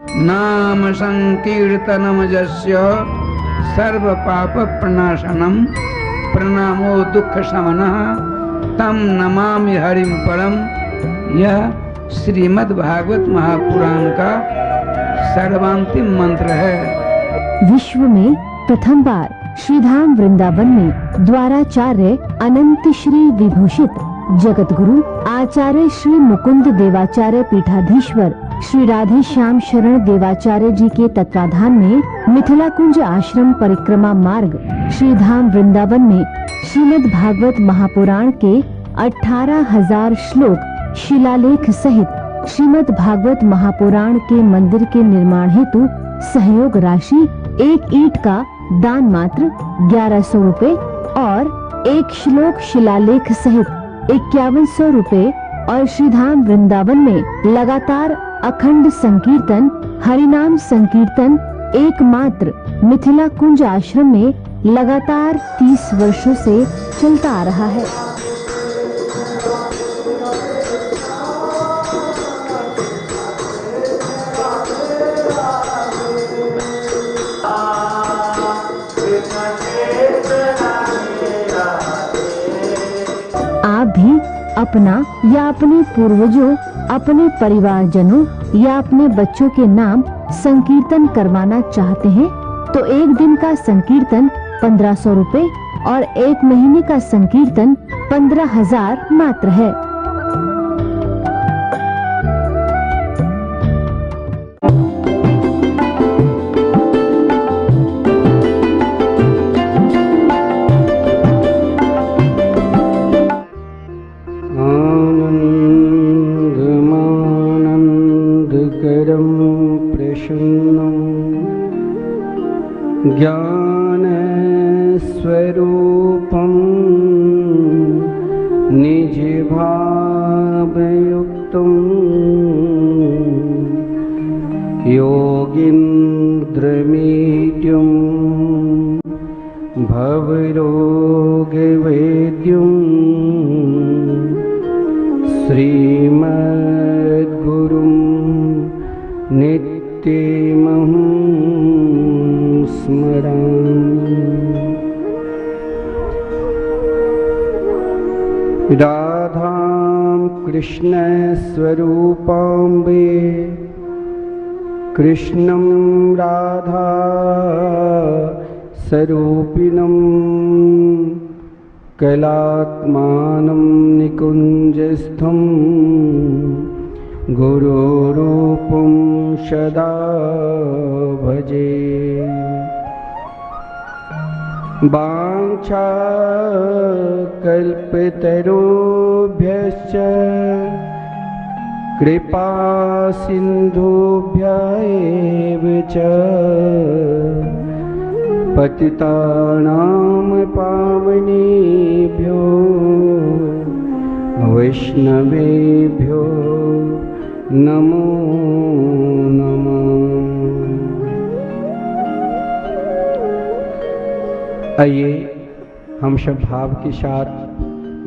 नाम संकीर्तनम जस्य सर्व पाप प्रणाशनम प्रणामो दुख शमनः तम नमामि हरिम परम। यह श्रीमद् भागवत महापुराण का सर्वांतिम मंत्र है। विश्व में प्रथम बार श्रीधाम वृंदावन में द्वाराचार्य अनंत श्री विभूषित जगत गुरु आचार्य श्री मुकुंद देवाचार्य पीठाधीश्वर श्री राधे श्याम शरण देवाचार्य जी के तत्वाधान में मिथिला कुंज आश्रम परिक्रमा मार्ग श्रीधाम वृंदावन में श्रीमद् भागवत महापुराण के 18,000 श्लोक शिलालेख सहित श्रीमद् भागवत महापुराण के मंदिर के निर्माण हेतु सहयोग राशि एक ईंट का दान मात्र 1100 रुपए और एक श्लोक शिलालेख सहित 5100 रुपए और श्रीधाम वृंदावन में लगातार अखंड संकीर्तन हरिनाम संकीर्तन एकमात्र मिथिला कुंज आश्रम में लगातार 30 वर्षों से चलता आ रहा है। आप भी अपना या अपने पूर्वजों, अपने परिवारजनों या अपने बच्चों के नाम संकीर्तन करवाना चाहते हैं तो एक दिन का संकीर्तन 1500 रुपए और एक महीने का संकीर्तन 15,000 मात्र है। ज्ञान स्वरूपम निज भावयुक्तम योगीन्द्रमीड्यम भवरोगवेद्यम श्रीमद्गुरुं नित्यमहं राधां कृष्ण स्वरूपाम्बे कृष्णं राधा स्वरूपिणं कलात्मानं निकुञ्जस्थं गुरुरूपं सदा भजे। वाञ्छा कल्पतरुभ्यश्च कृपा सिन्धुभ्य एव च पतितानां पावनेभ्यो वैष्णवेभ्यो नमो नमः। आइए हम सब भाव के साथ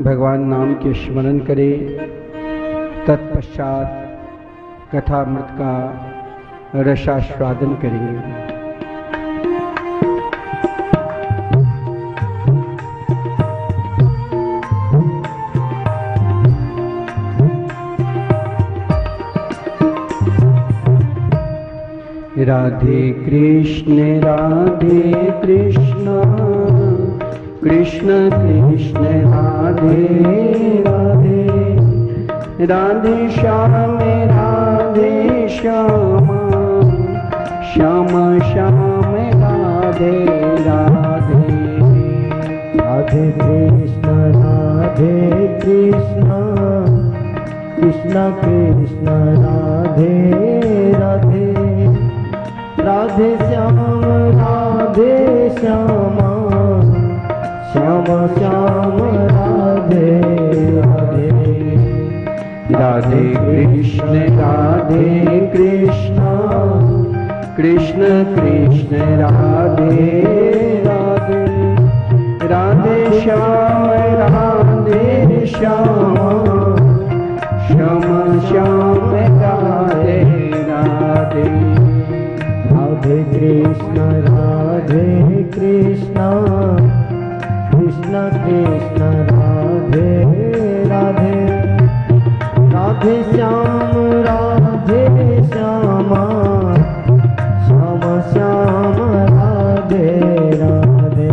भगवान नाम के स्मरण करें। तत्पश्चात कथामृत का रसास्वादन करेंगे। राधे कृष्ण कृष्ण कृष्ण राधे राधे राधे श्याम श्याम श्याम राधे राधे राधे कृष्ण कृष्ण कृष्ण राधे राधे राधे श्याम श्याम श्याम राधे राधे राधे कृष्ण कृष्ण कृष्ण राधे राधे राधे श्याम श्याम श्याम राधे राधे कृष्ण राधे कृष्ण कृष्ण कृष्ण राधे राधे राधे श्याम श्यामा श्याम श्याम राधे राधे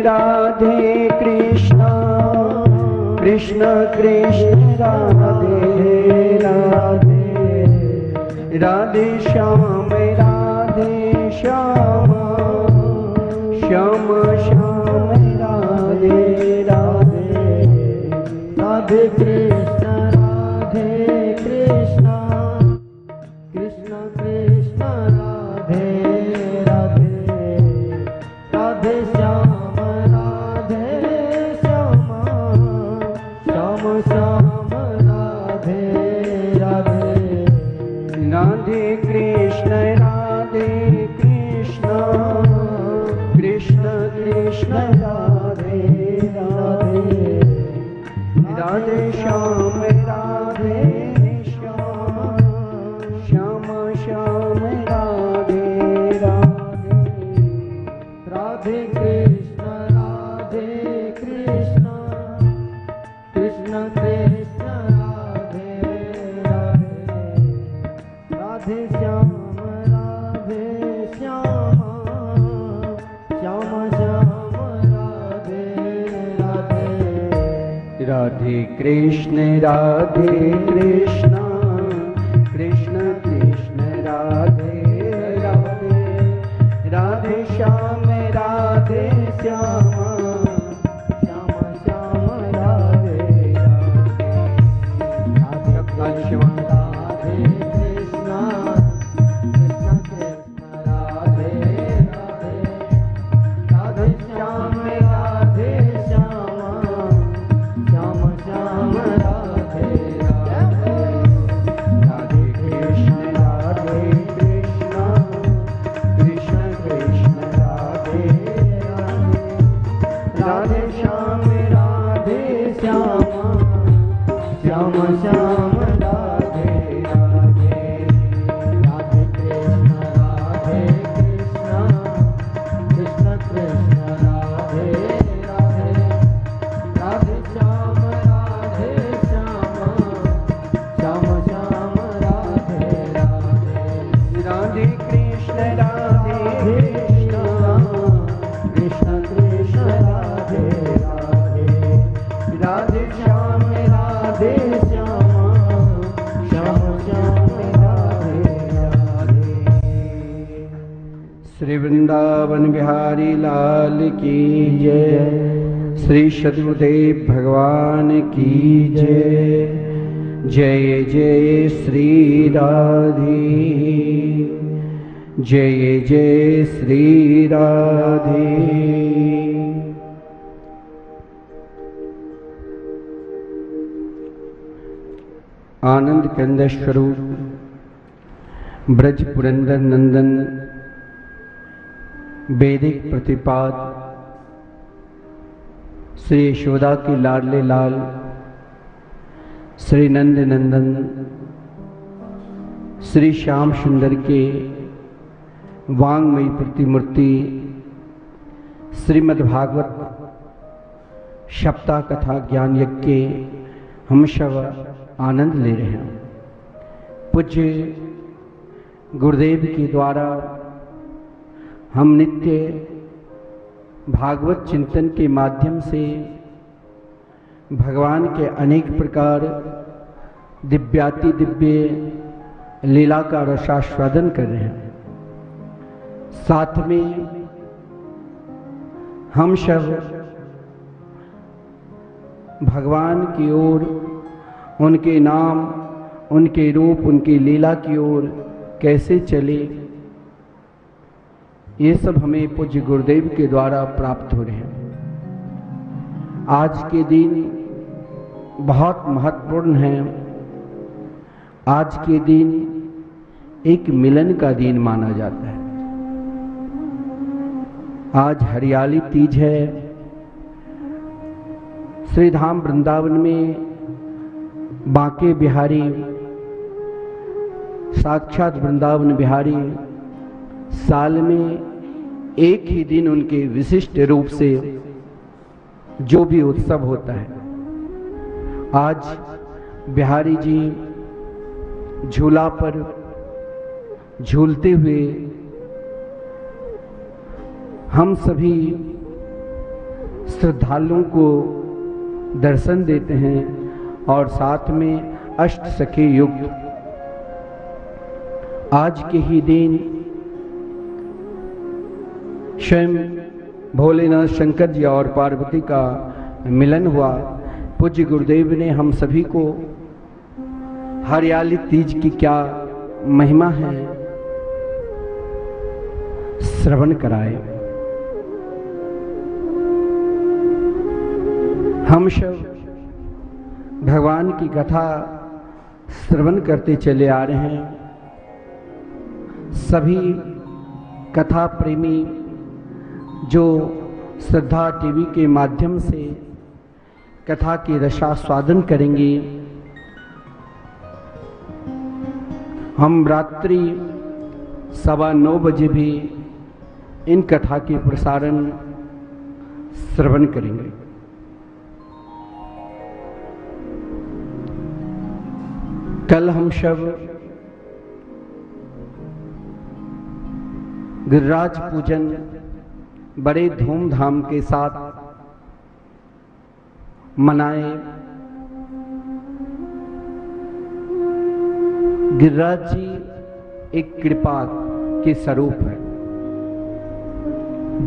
राधे कृष्ण कृष्ण कृष्ण राधे राधे राधे श्याम श्याम श्याम श्याम राधे राधे राधे कृष्ण कृष्ण कृष्ण कृष्ण राधे राधे राधे श्याम श्याम श्याम श्याम राधे राधे राधे कृष्ण कृष्ण कृष्ण राधे राधे राधे श्याम श्याम श्याम श्याम राधे राधे राधे कृष्ण कृष्ण कृष्ण कृष्ण राधे राधे राधे श्याम श्याम श्याम श्याम राधे राधे राधे कृष्ण कृष्ण कृष्ण कृष्ण राधे राधे राधे श्याम श्याम श्याम श्याम राधे राधे राधे श्याम राधे कृष्ण कृष्ण कृष्ण राधे राधे राधे श्याम श्याम श्याम श्याम राधे राधे राधे कृष्ण कृष्ण कृष्ण राधे राधे श्याम श्याम श्याम श्याम राधे राधे राधे कृष्ण कृष्ण कृष्ण राधे राधे राधे श्याम श्याम श्याम श्याम राधे राधे राधे कृष्ण कृष्ण कृष्ण राधे राधे राधे श्याम श्याम श्याम श्याम राधे राधे श्री वृंदावन बिहारी लाल की जय। श्री सद्गुरुदेव भगवान की जय। जय जय श्री राधे, जय जय श्री राधे। आनंद केंद्र स्वरूप ब्रज पुरंदर नंदन वैदिक प्रतिपाद श्री यशोदा के लाडले लाल श्री नंद नंदन श्री श्याम सुंदर के वांगमयी प्रतिमूर्ति श्रीमद्भागवत सप्ताह कथा ज्ञान यज्ञ के हम सब आनंद ले रहे हैं। पूज्य गुरुदेव के द्वारा हम नित्य भागवत चिंतन के माध्यम से भगवान के अनेक प्रकार दिव्याति दिव्य लीला का रसास्वादन कर रहे हैं। साथ में हम सब भगवान की ओर, उनके नाम, उनके रूप, उनकी लीला की ओर कैसे चले, ये सब हमें पूज्य गुरुदेव के द्वारा प्राप्त हो रहे हैं। आज के दिन बहुत महत्वपूर्ण है। आज के दिन एक मिलन का दिन माना जाता है। आज हरियाली तीज है। श्री धाम वृंदावन में बांके बिहारी, साक्षात वृंदावन बिहारी, साल में एक ही दिन उनके विशिष्ट रूप से जो भी उत्सव होता है, आज बिहारी जी झूला पर झूलते हुए हम सभी श्रद्धालुओं को दर्शन देते हैं और साथ में अष्ट सखी युक्त आज के ही दिन स्वयं भोलेनाथ शंकर जी और पार्वती का मिलन हुआ। पूज्य गुरुदेव ने हम सभी को हरियाली तीज की क्या महिमा है श्रवण कराए। हम सब भगवान की कथा श्रवण करते चले आ रहे हैं। सभी कथा प्रेमी जो श्रद्धा टीवी के माध्यम से कथा की रसास्वादन करेंगे, हम रात्रि 9:15 बजे भी इन कथा के प्रसारण श्रवण करेंगे। कल हम सब गिरिराज पूजन बड़े धूमधाम के साथ मनाए। गिरिराज जी एक कृपा के स्वरूप है।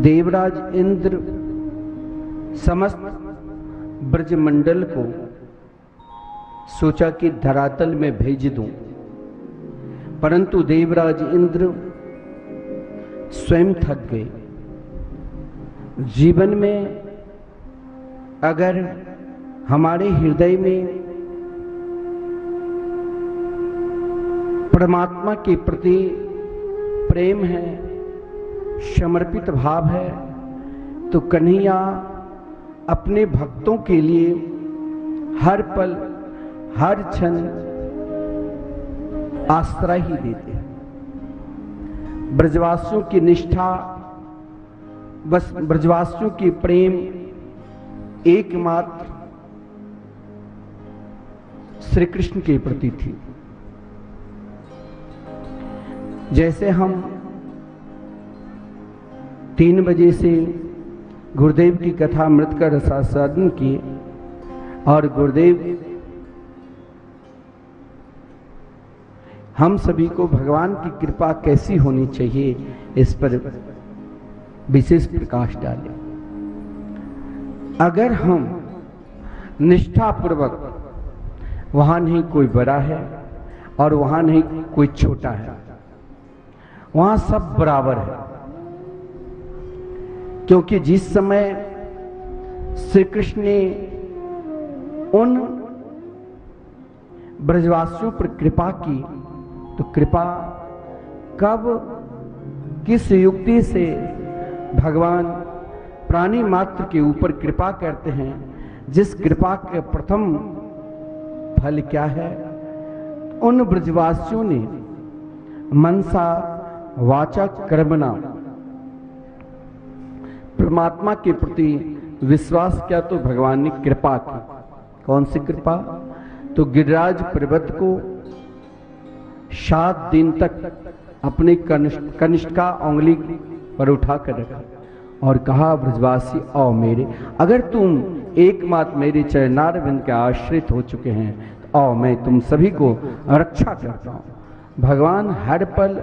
देवराज इंद्र समस्त ब्रजमंडल को सोचा कि धरातल में भेज दूं, परंतु देवराज इंद्र स्वयं थक गए। जीवन में अगर हमारे हृदय में परमात्मा के प्रति प्रेम है, समर्पित भाव है, तो कन्हैया अपने भक्तों के लिए हर पल हर क्षण आश्रय ही देते हैं। ब्रजवासियों की निष्ठा, बस ब्रजवासियों की प्रेम एकमात्र श्री कृष्ण के प्रति थी। जैसे हम 3 बजे से गुरुदेव की कथा अमृत का रसास्वादन किए और गुरुदेव हम सभी को भगवान की कृपा कैसी होनी चाहिए इस पर विशेष प्रकाश डाले। अगर हम निष्ठापूर्वक, वहां नहीं कोई बड़ा है और वहां नहीं कोई छोटा है, वहां सब बराबर है। क्योंकि जिस समय श्री कृष्ण ने उन ब्रजवासियों पर कृपा की, तो कृपा कब किस युक्ति से भगवान प्राणी मात्र के ऊपर कृपा करते हैं, जिस कृपा के प्रथम फल क्या है? उन ब्रजवासियों ने मनसा वाचा कर्मणा परमात्मा के प्रति विश्वास किया, तो भगवान ने कृपा की। कौन सी कृपा? तो गिरिराज पर्वत को 7 दिन तक अपने कनिष्ठा उंगली पर उठा कर रखा और कहा, ब्रजवासी आओ मेरे, अगर तुम एकमात्र मेरे चरणारविंद के आश्रित हो चुके हैं तो आओ, मैं तुम सभी को रक्षा करता हूं। भगवान हर पल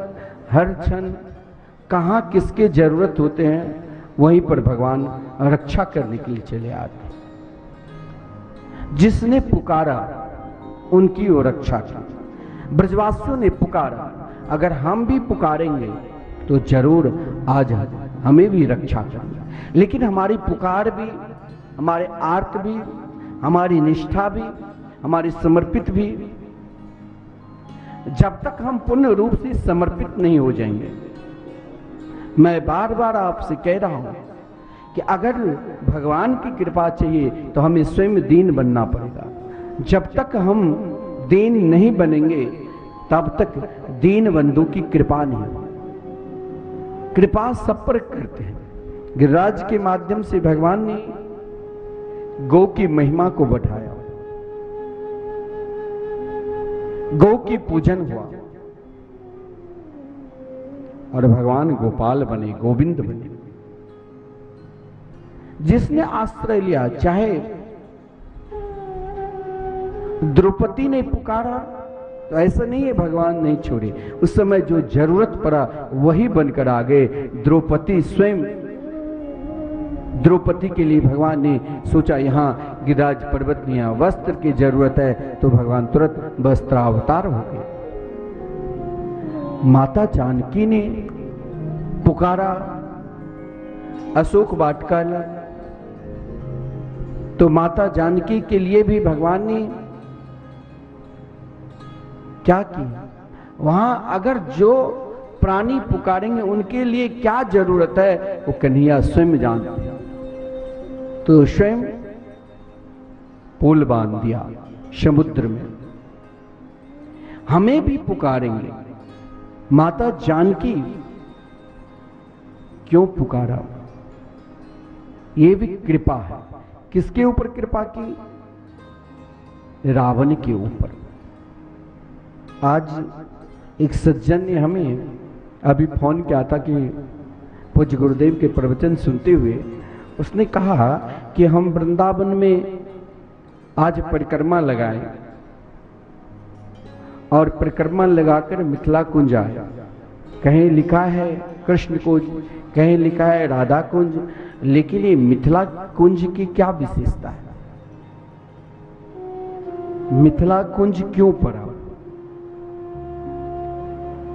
हर क्षण कहाँ किसके जरूरत होते हैं वहीं पर भगवान रक्षा करने के लिए चले आते। जिसने पुकारा उनकी वो रक्षा की। ब्रजवासियों ने पुकारा, अगर हम भी पुकारेंगे तो जरूर आज हमें भी रक्षा करेंगे। लेकिन हमारी पुकार भी, हमारे आर्त भी, हमारी निष्ठा भी, हमारी समर्पित भी, जब तक हम पूर्ण रूप से समर्पित नहीं हो जाएंगे, मैं बार बार आपसे कह रहा हूं कि अगर भगवान की कृपा चाहिए तो हमें स्वयं दीन बनना पड़ेगा। जब तक हम दीन नहीं बनेंगे तब तक दीन बंधु की कृपा नहीं होगी। कृपा सब पर करते हैं। गिरिराज के माध्यम से भगवान ने गौ की महिमा को बढ़ाया, गौ की पूजन हुआ और भगवान गोपाल बने, गोविंद बने। जिसने आश्रय लिया, चाहे द्रौपदी ने पुकारा तो ऐसा नहीं है भगवान नहीं छोड़े, उस समय जो जरूरत पड़ा वही बनकर आ गए। द्रौपदी स्वयं, द्रौपदी के लिए भगवान ने सोचा यहां गिरिराज पर्वत में यहां वस्त्र की जरूरत है, तो भगवान तुरंत वस्त्रावतार हो गए। माता जानकी ने पुकारा अशोक वाटिका, तो माता जानकी के लिए भी भगवान ने क्या किया? वहां अगर जो प्राणी पुकारेंगे उनके लिए क्या जरूरत है वो कन्हैया स्वयं जानते हैं, तो स्वयं पुल बांध दिया समुद्र में। हमें भी पुकारेंगे। माता जानकी क्यों पुकारा? ये भी कृपा है। किसके ऊपर कृपा की? रावण के ऊपर। आज एक सज्जन ने हमें अभी फोन किया था कि पूज्य गुरुदेव के प्रवचन सुनते हुए उसने कहा कि हम वृंदावन में आज परिक्रमा लगाए और परिक्रमा लगाकर मिथिला कुंज आए। कहीं लिखा है कृष्ण कुंज, कहीं लिखा है राधा कुंज, लेकिन ये मिथिला कुंज की क्या विशेषता है? मिथिला कुंज क्यों पड़ा?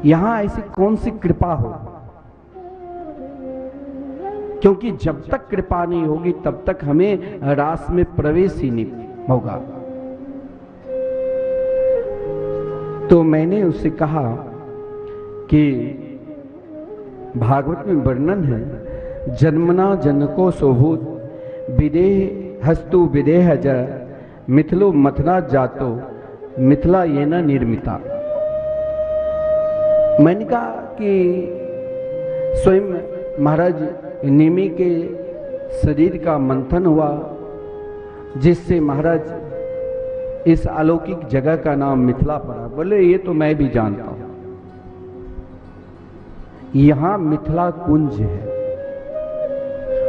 यहां ऐसी कौन सी कृपा हो? क्योंकि जब तक कृपा नहीं होगी तब तक हमें रास में प्रवेश ही नहीं होगा। तो मैंने उससे कहा कि भागवत में वर्णन है, जन्मना जनको शोभूत विदेह हस्तु विदेह ज मिथिलो मथना जातो मिथिला ये न निर्मिता। मैंने कहा कि स्वयं महाराज नेमी के शरीर का मंथन हुआ जिससे महाराज इस अलौकिक जगह का नाम मिथिला पड़ा। बोले ये तो मैं भी जानता हूं। यहां मिथिला कुंज है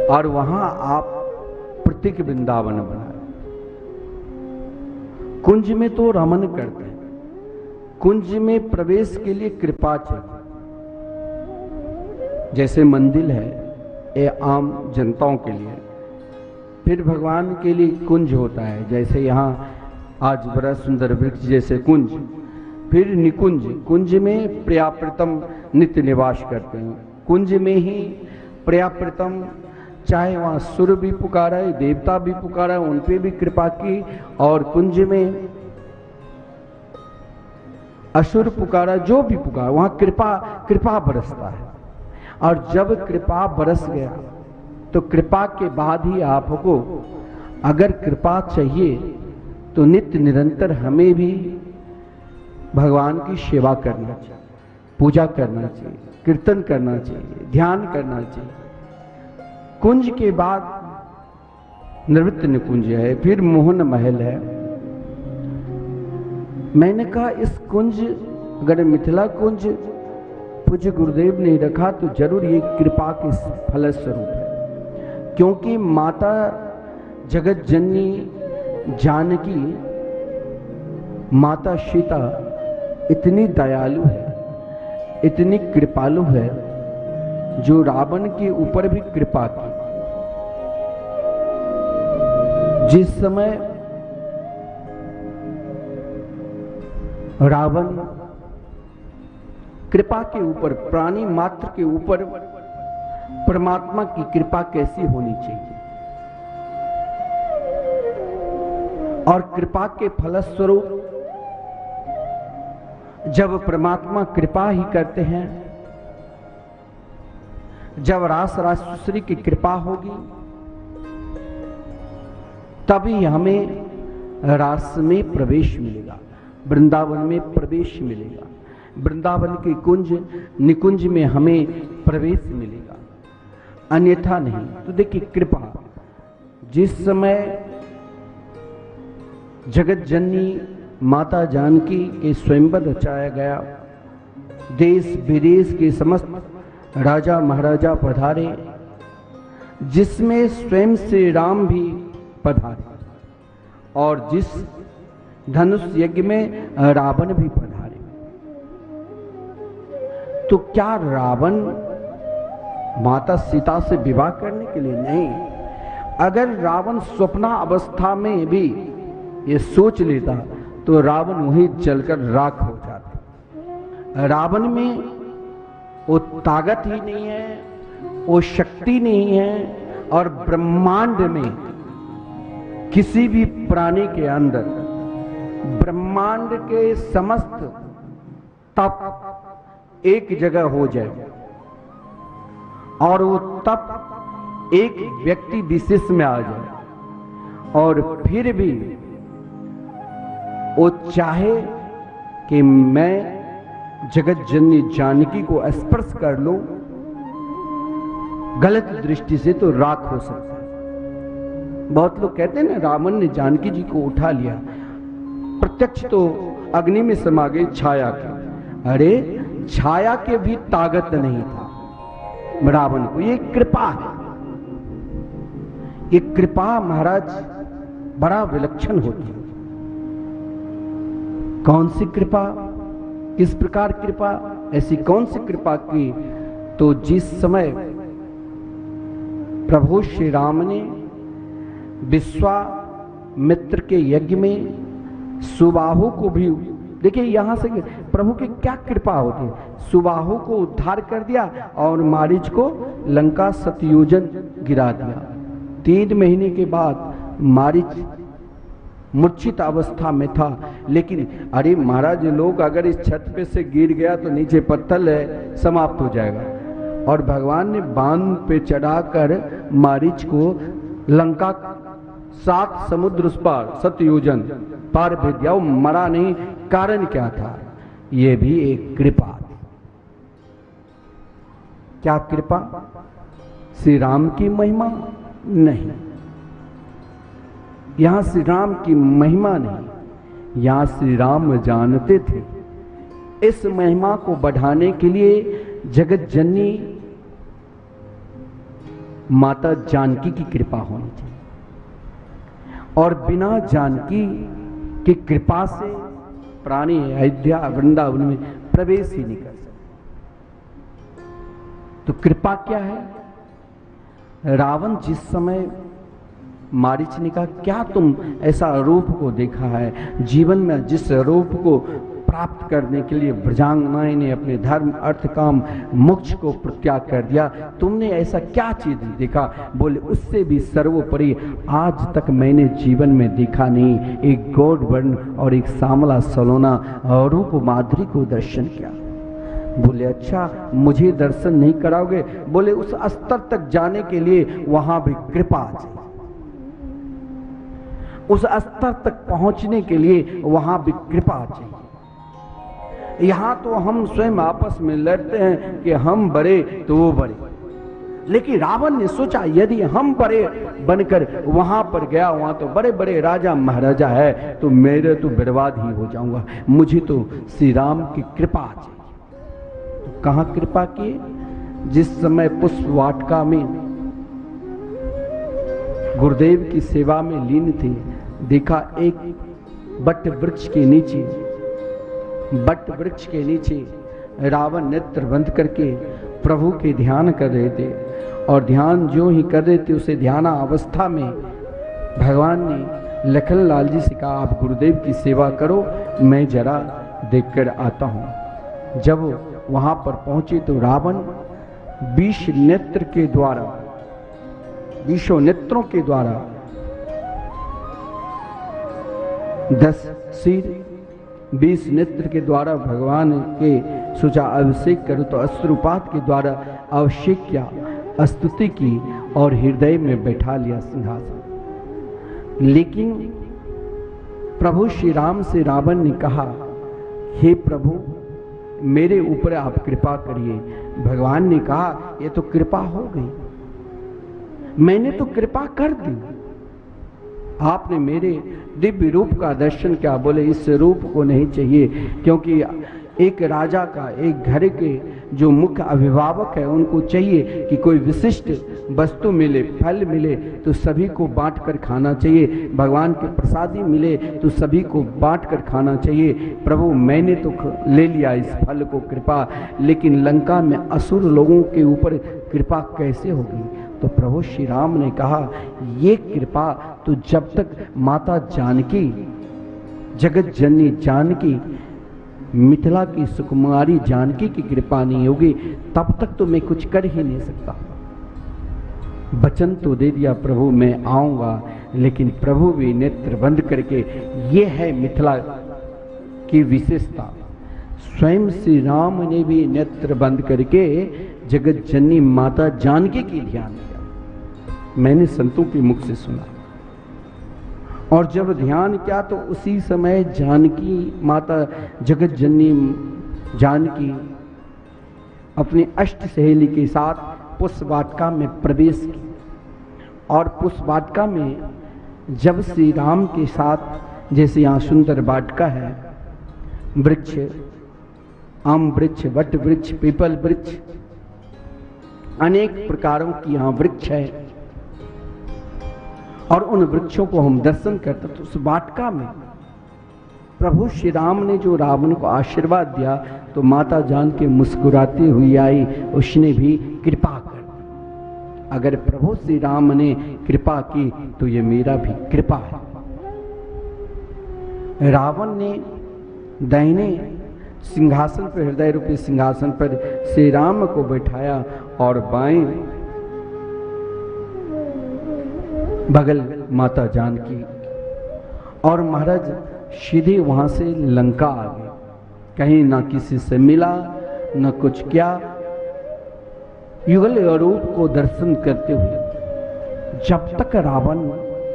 और वहां आप प्रतीक वृंदावन बनाए। कुंज में तो रमन करते हैं, कुंज में प्रवेश के लिए कृपा चाहिए। जैसे मंदिर है ये आम जनताओं के लिए, फिर भगवान के लिए कुंज होता है। जैसे यहाँ आज बड़ा सुंदर वृक्ष जैसे कुंज, फिर निकुंज, कुंज में प्रियाप्रितम नित्य निवास करते हैं। कुंज में ही प्रियाप्रितम, चाहे वहाँ सुर भी पुकारा है, देवता भी पुकारा है, उन पे भी कृपा की, और कुंज में असुर पुकारा, जो भी पुकारा वहाँ कृपा बरसता है। और जब कृपा बरस गया तो कृपा के बाद ही आपको अगर कृपा चाहिए तो नित्य निरंतर हमें भी भगवान की सेवा करना चाहिए, पूजा करना चाहिए, कीर्तन करना चाहिए, ध्यान करना चाहिए। कुंज के बाद नृत्य निकुंज है, फिर मोहन महल है। मैंने कहा इस कुंज, अगर मिथिला कुंज पूज्य गुरुदेव ने रखा तो जरूर ये कृपा के फलस्वरूप है, क्योंकि माता जगत जननी जानकी, माता सीता इतनी दयालु है, इतनी कृपालु है जो रावण के ऊपर भी कृपा की। जिस समय रावण कृपा के ऊपर, प्राणी मात्र के ऊपर परमात्मा की कृपा कैसी होनी चाहिए, और कृपा के फलस्वरूप जब परमात्मा कृपा ही करते हैं, जब रास राजेश्वरी की कृपा होगी तभी हमें रास में प्रवेश मिलेगा, वृंदावन में प्रवेश मिलेगा, वृंदावन के कुंज निकुंज में हमें प्रवेश मिलेगा, अन्यथा नहीं। तो देखिए कृपा, जिस समय जगत जननी माता जानकी के स्वयंवर रचाया गया, देश विदेश के समस्त राजा महाराजा पधारे, जिसमें स्वयं श्री राम भी पधारे, और जिस धनुष यज्ञ में रावण भी पधारे। तो क्या रावण माता सीता से विवाह करने के लिए? नहीं। अगर रावण स्वप्ना अवस्था में भी ये सोच लेता तो रावण वहीं जलकर राख हो जाता। रावण में वो ताकत ही नहीं है, वो शक्ति नहीं है, और ब्रह्मांड में किसी भी प्राणी के अंदर ब्रह्मांड के समस्त तप एक जगह हो जाए और वो तप एक व्यक्ति विशेष में आ जाए, और फिर भी वो चाहे कि मैं जगत जननी जानकी को स्पर्श कर लूं, गलत दृष्टि से तो राख हो सकता है। बहुत लोग कहते हैं ना, रावण ने जानकी जी को उठा लिया, प्रत्यक्ष तो अग्नि में समा गई छाया के। अरे छाया के भी ताकत नहीं था रावण को। ये कृपा है, ये कृपा महाराज बड़ा विलक्षण होती है। कौन सी कृपा, किस प्रकार कृपा, ऐसी कौन सी कृपा की? तो जिस समय प्रभु श्री राम ने विश्वामित्र के यज्ञ में सुबाहु को भी, देखिए यहां से प्रभु की क्या कृपा होती है, सुबाहु को उद्धार कर दिया और मारीच को लंका सतयोजन गिरा दिया। 3 महीने के बाद मारीच मूर्छित अवस्था में था, लेकिन अरे महाराज लोग अगर इस छत पे से गिर गया तो नीचे पत्थर है, समाप्त हो जाएगा। और भगवान ने बांध पे चढ़ाकर मारीच को लंका 7 समुद्र उस पार सतयोजन पार भेज दिया, वो मरा नहीं। कारण क्या था? ये भी एक कृपा। क्या कृपा? श्री राम की महिमा नहीं, यहां श्री राम की महिमा नहीं, यहां श्री राम जानते थे इस महिमा को बढ़ाने के लिए जगत जननी माता जानकी की कृपा होनी चाहिए, और बिना जानकी की कृपा से प्राणी अयोध्या वृंदावन में प्रवेश ही नहीं कर सकते। तो कृपा क्या है? रावण जिस समय मारीच ने कहा, क्या तुम ऐसा रूप को देखा है? जीवन में जिस रूप को प्राप्त करने के लिए ब्रजांगनाएं ने अपने धर्म अर्थ काम मोक्ष को प्रत्याग कर दिया, तुमने ऐसा क्या चीज देखा? बोले उससे भी सर्वोपरि आज तक मैंने जीवन में देखा नहीं, एक गौड़ वर्ण और एक सांवला सलोना रूप माधुरी को दर्शन किया। बोले अच्छा, मुझे दर्शन नहीं कराओगे? बोले उस स्तर तक जाने के लिए वहां भी कृपा चाहिए, उस स्तर तक पहुंचने के लिए वहां भी कृपा चाहिए। यहां तो हम स्वयं आपस में लड़ते हैं कि हम बड़े तो वो बड़े, लेकिन रावण ने सोचा यदि हम बड़े बनकर वहां पर गया, वहां तो बड़े बड़े राजा महाराजा है, तो मेरे तो बर्बाद ही हो जाऊंगा, मुझे तो श्री राम की कृपा चाहिए। तो कहां कृपा की? जिस समय पुष्प वाटिका में गुरुदेव की सेवा में लीन थे, देखा एक बट वृक्ष के नीचे रावण नेत्र बंद करके प्रभु के ध्यान कर रहे थे और ध्यान जो ही कर रहे थे उसे ध्याना अवस्था में भगवान ने लखन लाल जी से कहा, आप गुरुदेव की सेवा करो, मैं जरा देखकर आता हूँ। जब वहाँ पर पहुँचे तो रावण 20 नेत्र के द्वारा, 20 नेत्रों के द्वारा 10 सिर 20 नेत्र के द्वारा भगवान के सोचा अभिषेक करो, तो अश्रुपात के द्वारा अभिषेक किया, स्तुति की और हृदय में बैठा लिया सिंहासन। लेकिन प्रभु श्री राम से रावण ने कहा, हे प्रभु मेरे ऊपर आप कृपा करिए। भगवान ने कहा, ये तो कृपा हो गई, मैंने तो कृपा कर दी, आपने मेरे दिव्य रूप का दर्शन किया। बोले इस रूप को नहीं चाहिए, क्योंकि एक राजा का, एक घर के जो मुख्य अभिभावक है उनको चाहिए कि कोई विशिष्ट वस्तु मिले, फल मिले तो सभी को बांट कर खाना चाहिए, भगवान के प्रसादी मिले तो सभी को बांट कर खाना चाहिए। प्रभु मैंने तो ले लिया इस फल को, कृपा, लेकिन लंका में असुर लोगों के ऊपर कृपा कैसे होगी? तो प्रभु श्री राम ने कहा, ये कृपा तो जब तक माता जानकी, जगत जननी जानकी, मिथिला की सुकुमारी जानकी की कृपा नहीं होगी, तब तक तो मैं कुछ कर ही नहीं सकता। वचन तो दे दिया प्रभु मैं आऊंगा, लेकिन प्रभु भी नेत्र बंद करके, ये है मिथिला की विशेषता। स्वयं श्री राम ने भी नेत्र बंद करके जगत जननी माता जानकी की ध्यान किया। मैंने संतों के मुख से सुना, और जब ध्यान किया तो उसी समय जानकी माता जगत जननी जानकी अपनी अष्ट सहेली के साथ पुष्प वाटिका में प्रवेश की। और पुष्प वाटिका में जब श्री राम के साथ, जैसे यहाँ सुंदर वाटिका है, वृक्ष, आम वृक्ष, वट वृक्ष, पीपल वृक्ष, अनेक प्रकारों की यहाँ वृक्ष है, और उन वृक्षों को हम दर्शन करते, तो उस वाटिका में प्रभु श्री राम ने जो रावण को आशीर्वाद दिया, तो माता जानकी मुस्कुराती हुई आई, उसने भी कृपा कर दी। अगर प्रभु श्री राम ने कृपा की तो ये मेरा भी कृपा है। रावण ने दाहिने सिंहासन पर, हृदय रूपी सिंहासन पर श्री राम को बैठाया और बाएं बगल माता जानकी, और महाराज सीधे वहां से लंका आ गए। कहीं ना किसी से मिला न कुछ किया, युगल रूप को दर्शन करते हुए जब तक रावण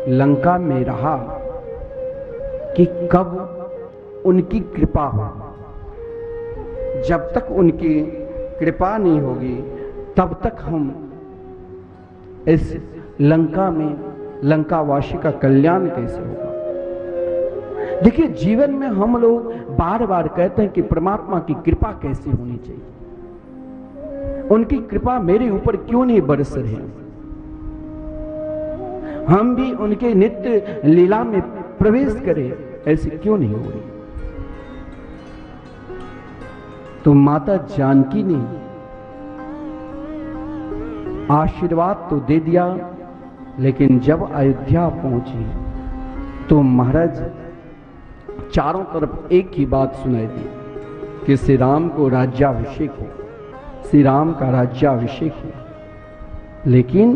लंका में रहा कि कब उनकी कृपा हो, जब तक उनकी कृपा नहीं होगी तब तक हम इस लंका में, लंकावासी का कल्याण कैसे होगा? देखिए, जीवन में हम लोग बार बार कहते हैं कि परमात्मा की कृपा कैसे होनी चाहिए, उनकी कृपा मेरे ऊपर क्यों नहीं बरस रही है, हम भी उनके नित्य लीला में प्रवेश करें, ऐसे क्यों नहीं हो रही? तो माता जानकी ने आशीर्वाद तो दे दिया, लेकिन जब अयोध्या पहुंची तो महाराज चारों तरफ एक ही बात सुनाई दी कि श्री राम को राज्याभिषेक हो, श्री राम का राज्याभिषेक हो। लेकिन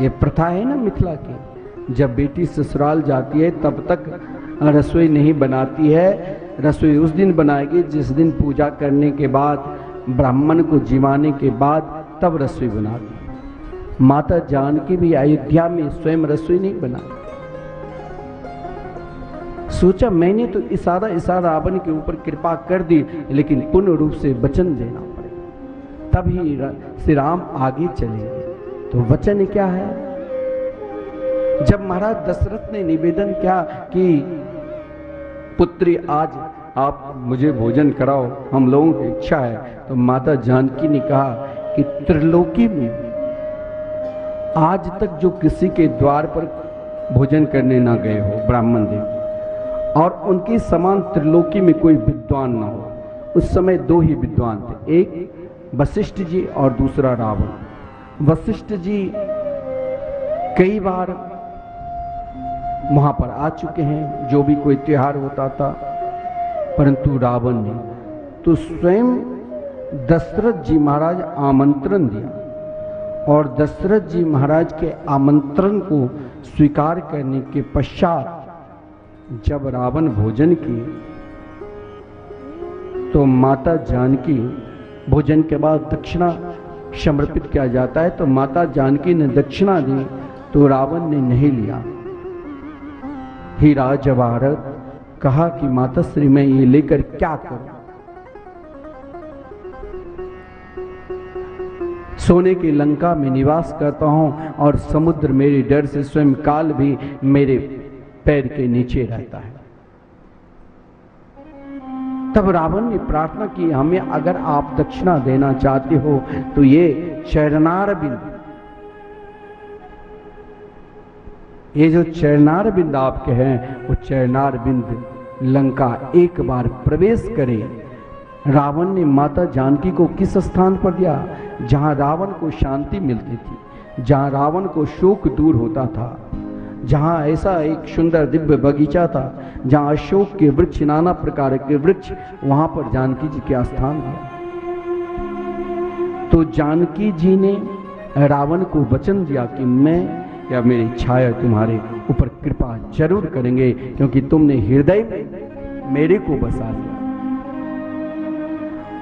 ये प्रथा है ना मिथिला की, जब बेटी ससुराल जाती है तब तक रसोई नहीं बनाती है, रसोई उस दिन बनाएगी जिस दिन पूजा करने के बाद, ब्राह्मण को जिमाने के बाद तब रसोई बनाती। माता जानकी भी अयोध्या में स्वयं रसोई नहीं बना। सोचा मैंने तो इशारा रावण के ऊपर कृपा कर दी, लेकिन पूर्ण रूप से वचन देना पड़ेगा, तभी श्री राम आगे चलेंगे। तो वचन क्या है? जब महाराज दशरथ ने निवेदन किया कि पुत्री आज आप मुझे भोजन कराओ, हम लोगों की इच्छा है, तो माता जानकी ने कहा कि त्रिलोकी में आज तक जो किसी के द्वार पर भोजन करने ना गए हो ब्राह्मण देव, और उनके समान त्रिलोकी में कोई विद्वान ना हो। उस समय दो ही विद्वान थे, एक वशिष्ठ जी और दूसरा रावण। वशिष्ठ जी कई बार वहां पर आ चुके हैं, जो भी कोई त्योहार होता था, परंतु रावण ने तो स्वयं दशरथ जी महाराज आमंत्रण दिया और दशरथ जी महाराज के आमंत्रण को स्वीकार करने के पश्चात जब रावण भोजन किए तो माता जानकी, भोजन के बाद दक्षिणा समर्पित किया जाता है, तो माता जानकी ने दक्षिणा दी तो रावण ने नहीं लिया। हीरा जवाहरत कहा कि माता श्री मैं ये लेकर क्या करूं, सोने की लंका में निवास करता हूं और समुद्र मेरे डर से स्वयं काल भी मेरे पैर के नीचे रहता है। तब रावण ने प्रार्थना की, हमें अगर आप दक्षिणा देना चाहते हो तो ये चरणारविंद, ये जो चरणारविंद आपके हैं वो चरणारविंद लंका एक बार प्रवेश करे। रावण ने माता जानकी को किस स्थान पर दिया? जहां रावण को शांति मिलती थी, जहां रावण को शोक दूर होता था, जहां ऐसा एक सुंदर दिव्य बगीचा था, जहां अशोक के वृक्ष, नाना प्रकार के वृक्ष, वहां पर जानकी जी के स्थान दिया। तो जानकी जी ने रावण को वचन दिया कि मैं या मेरी छाया तुम्हारे ऊपर कृपा जरूर करेंगे, क्योंकि तुमने हृदय में मेरे को बसा लिया।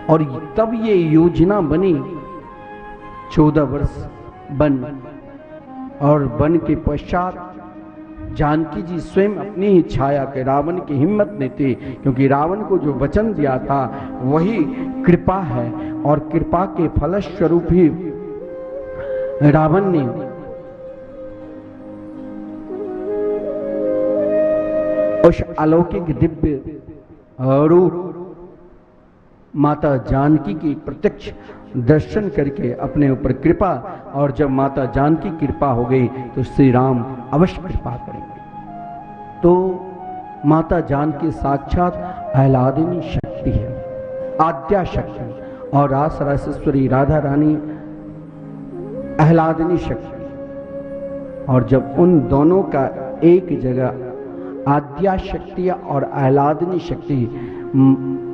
और तब ये योजना बनी। 14 वर्ष वन, और वन के पश्चात जानकी जी स्वयं अपनी ही छाया के रावण की हिम्मत नहीं थी, क्योंकि रावण को जो वचन दिया था वही कृपा है, और कृपा के फलस्वरूप ही रावण ने उस अलौकिक दिव्य रूप माता जानकी की प्रत्यक्ष दर्शन करके अपने ऊपर कृपा, और जब माता जानकी कृपा हो गई तो श्री राम अवश्य कृपा करेंगे। तो माता जानकी साक्षात आह्लादिनी शक्ति है, आद्या शक्ति, और रास रासेश्वरी राधा रानी आह्लादिनी शक्ति। और जब उन दोनों का एक जगह आद्या शक्ति और आह्लादिनी शक्ति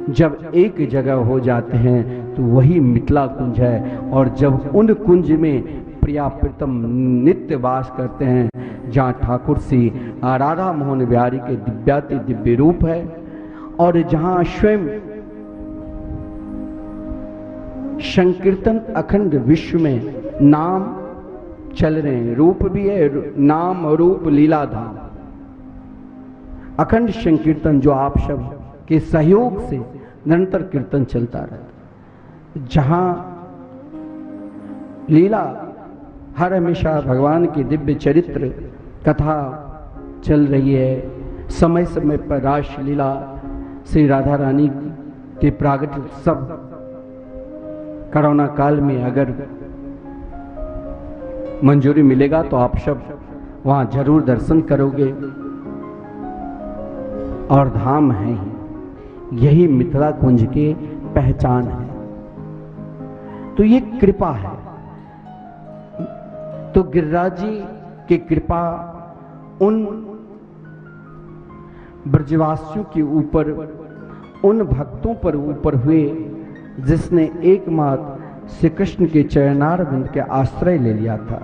जब एक जगह हो जाते हैं तो वही मिथिला कुंज है। और जब उन कुंज में प्रिया प्रीतम नित्य वास करते हैं, जहाँ ठाकुर श्री राधा मोहन बिहारी के दिव्याति दिव्य रूप है, और जहाँ स्वयं संकीर्तन अखंड विश्व में नाम चल रहे हैं, रूप भी है, नाम रूप लीला धाम, अखंड संकीर्तन जो आप सब के सहयोग से निरंतर कीर्तन चलता रहता, जहां लीला हर हमेशा भगवान की दिव्य चरित्र कथा चल रही है। समय समय पर रास लीला श्री राधा रानी के प्रागट उत्सव, कोरोना काल में अगर मंजूरी मिलेगा तो आप सब वहां जरूर दर्शन करोगे। और धाम है यही मिथिला कुंज की पहचान है। तो ये कृपा है। तो गिरिराज जी की कृपा उन ब्रजवासियों के ऊपर, उन भक्तों पर ऊपर हुए जिसने एकमात्र श्री कृष्ण के चरणारविंद के आश्रय ले लिया था,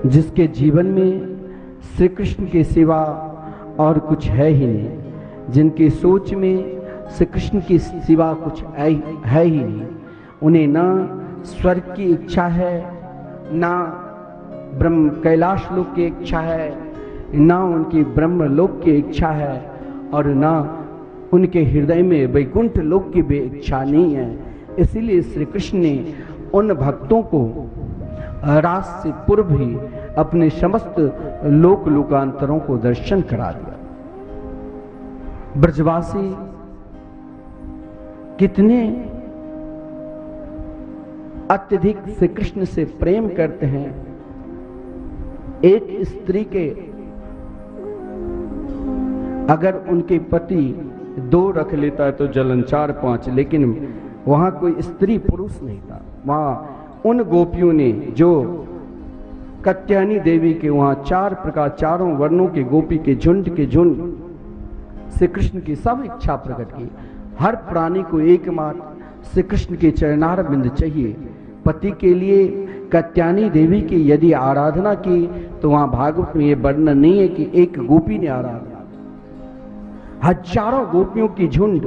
जिसके जीवन में श्री कृष्ण के सिवा और कुछ है ही नहीं, जिनकी सोच में श्री कृष्ण की सिवा कुछ है ही नहीं। उन्हें ना स्वर्ग की इच्छा है, ना ब्रह्म कैलाश लोक की इच्छा है, ना उनकी ब्रह्म लोक की इच्छा है, और ना उनके हृदय में वैकुंठ लोक की भी इच्छा नहीं है। इसीलिए श्री कृष्ण ने उन भक्तों को रास से पूर्व ही अपने समस्त लोक लोकांतरों को दर्शन करा दिया। ब्रजवासी कितने अत्यधिक श्री कृष्ण से प्रेम करते हैं। एक स्त्री के अगर उनके पति 2 रख लेता है तो जलन 4-5, लेकिन वहां कोई स्त्री पुरुष नहीं था। वहां उन गोपियों ने जो कात्यायनी देवी के वहां 4 प्रकार, चारों वर्णों के गोपी के झुंड श्री कृष्ण की सब इच्छा प्रकट की। हर प्राणी को एकमात्र श्री कृष्ण के चरणार बिंद चाहिए। पति के लिए कात्यायनी देवी की यदि आराधना की तो वहां भागवत में यह वर्णन नहीं है कि एक गोपी ने आराधना, हजारों गोपियों की झुंड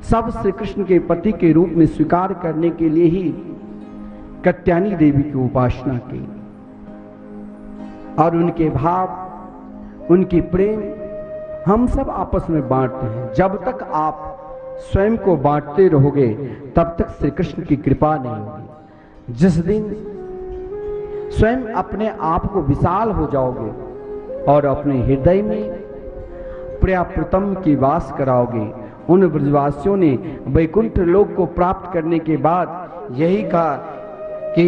सब श्री कृष्ण के पति के रूप में स्वीकार करने के लिए ही कात्यायनी देवी की उपासना की। और उनके भाव, उनकी प्रेम हम सब आपस में बांटते हैं। जब तक आप स्वयं को बांटते रहोगे तब तक श्री कृष्ण की कृपा नहीं होगी। जिस दिन स्वयं अपने आप को विशाल हो जाओगे और अपने हृदय में प्रिया प्रीतम की वास कराओगे। उन ब्रजवासियों ने वैकुंठ लोक को प्राप्त करने के बाद यही कहा कि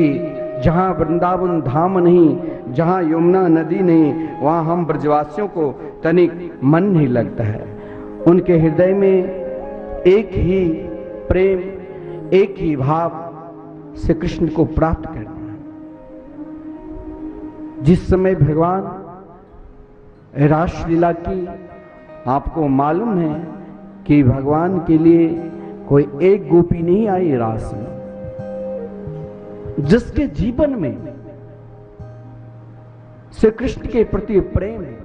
जहां वृंदावन धाम नहीं, जहां यमुना नदी नहीं, वहां हम ब्रजवासियों को तनिक मन नहीं लगता है। उनके हृदय में एक ही प्रेम, एक ही भाव श्री कृष्ण को प्राप्त करना है। जिस समय भगवान रासलीला की, आपको मालूम है कि भगवान के लिए कोई एक गोपी नहीं आई रास में। जिसके जीवन में श्री कृष्ण के प्रति प्रेम है,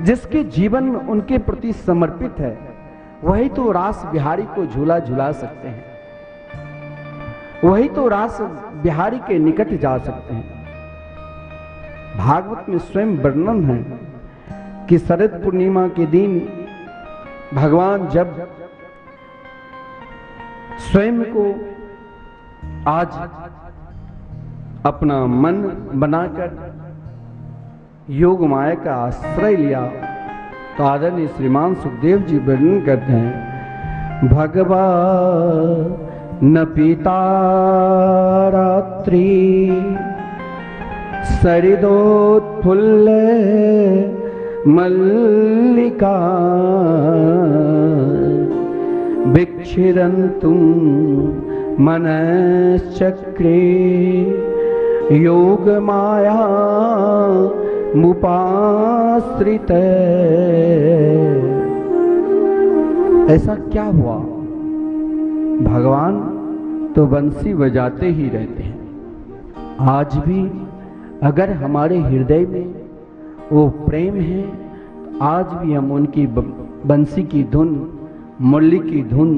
जिसके जीवन में उनके प्रति समर्पित है, वही तो रास बिहारी को झूला झुला सकते हैं, वही तो रास बिहारी के निकट जा सकते हैं। भागवत में स्वयं वर्णन है कि शरद पूर्णिमा के दिन भगवान जब स्वयं को आज अपना मन बनाकर योग माया का आश्रय लिया तो आदरणीय श्रीमान सुखदेव जी वर्णन करते हैं, भगवान पिता रात्रि सरिदोत्फुल्ल मल्लिका विक्षिरन्तुं मनश्चक्रे योग माया मुपाश्रित। ऐसा क्या हुआ? भगवान तो बंसी बजाते ही रहते हैं। आज भी अगर हमारे हृदय में वो प्रेम है, आज भी हम उनकी बंसी की धुन, मुरली की धुन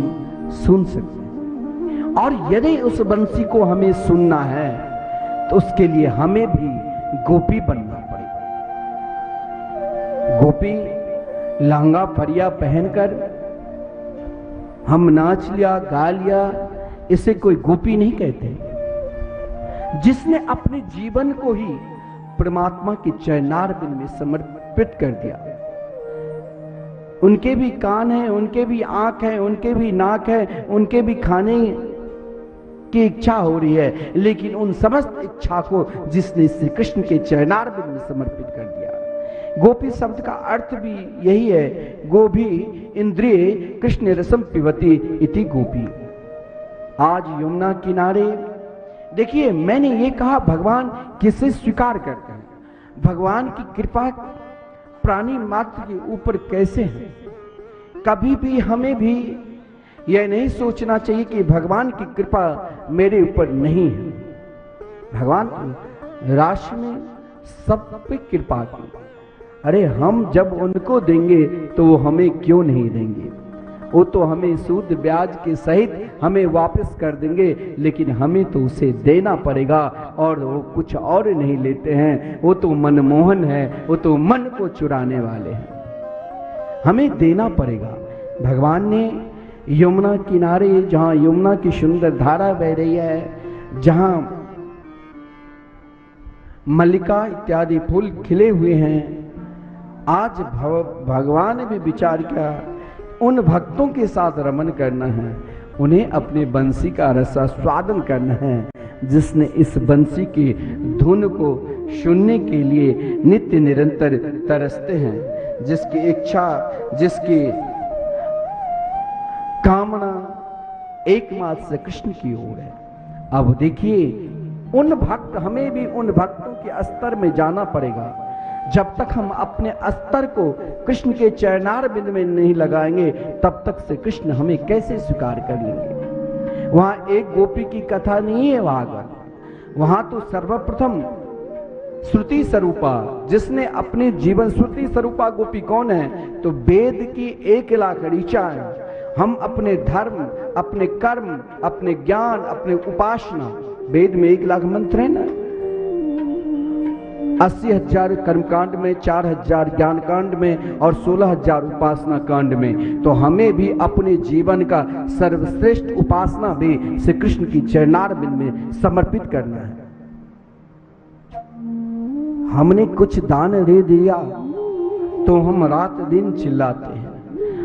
सुन सकते हैं। और यदि उस बंसी को हमें सुनना है तो उसके लिए हमें भी गोपी बनना पड़ेगा। गोपी लहंगा फरिया पहनकर हम नाच लिया, गा लिया, इसे कोई गोपी नहीं कहते। जिसने अपने जीवन को ही परमात्मा के चरणारविंद में समर्पित कर दिया। उनके भी कान हैं, उनके भी आंख है, उनके भी नाक है, उनके भी खाने की इच्छा हो रही है, लेकिन उन समस्त इच्छा को जिसने श्री कृष्ण के चरणारविंद में समर्पित कर दिया। गोपी शब्द का अर्थ भी यही है, गोभी इंद्रिय कृष्ण रसम पिबती इति गोपी। आज यमुना किनारे देखिए, मैंने ये कहा भगवान किसे स्वीकार करते हैं, भगवान की कृपा प्राणी मात्र के ऊपर कैसे है। कभी भी हमें भी यह नहीं सोचना चाहिए कि भगवान की कृपा मेरे ऊपर नहीं है। भगवान राशि में सब पे कृपा की। अरे हम जब उनको देंगे तो वो हमें क्यों नहीं देंगे? वो तो हमें सूद ब्याज के सहित हमें वापस कर देंगे, लेकिन हमें तो उसे देना पड़ेगा। और वो कुछ और नहीं लेते हैं, वो तो मनमोहन है, वो तो मन को चुराने वाले हैं। हमें देना पड़ेगा। भगवान ने यमुना किनारे, जहां यमुना की सुंदर धारा बह रही है, जहां मल्लिका इत्यादि फूल खिले हुए हैं, आज भगवान ने भी विचार किया उन भक्तों के साथ रमन करना है, उन्हें अपने बंसी का रसास्वादन करना है, जिसने इस बंसी की धुन को सुनने के लिए नित्य निरंतर तरसते हैं, जिसकी इच्छा, जिसकी कामना एकमात्र से कृष्ण की ओर है। अब देखिए, उन भक्त, हमें भी उन भक्तों के स्तर में जाना पड़ेगा। जब तक हम अपने स्तर को कृष्ण के चरणार बिंद में नहीं लगाएंगे, तब तक से कृष्ण हमें कैसे स्वीकार कर लेंगे। वहां एक गोपी की कथा नहीं है वहां तो सर्वप्रथम श्रुति स्वरूपा, जिसने अपने जीवन, श्रुति स्वरूपा गोपी कौन है? तो वेद की 1,00,000 ऋचाएं हम अपने धर्म, अपने कर्म, अपने ज्ञान, अपने उपासना, वेद में 1,00,000 मंत्र है ना, 80,000 कर्मकांड में, 4,000 ज्ञान कांड में और 16,000 उपासना कांड में। तो हमें भी अपने जीवन का सर्वश्रेष्ठ उपासना भी श्री कृष्ण की चरणार बिंद में समर्पित करना है। हमने कुछ दान दे दिया तो हम रात दिन चिल्लाते हैं,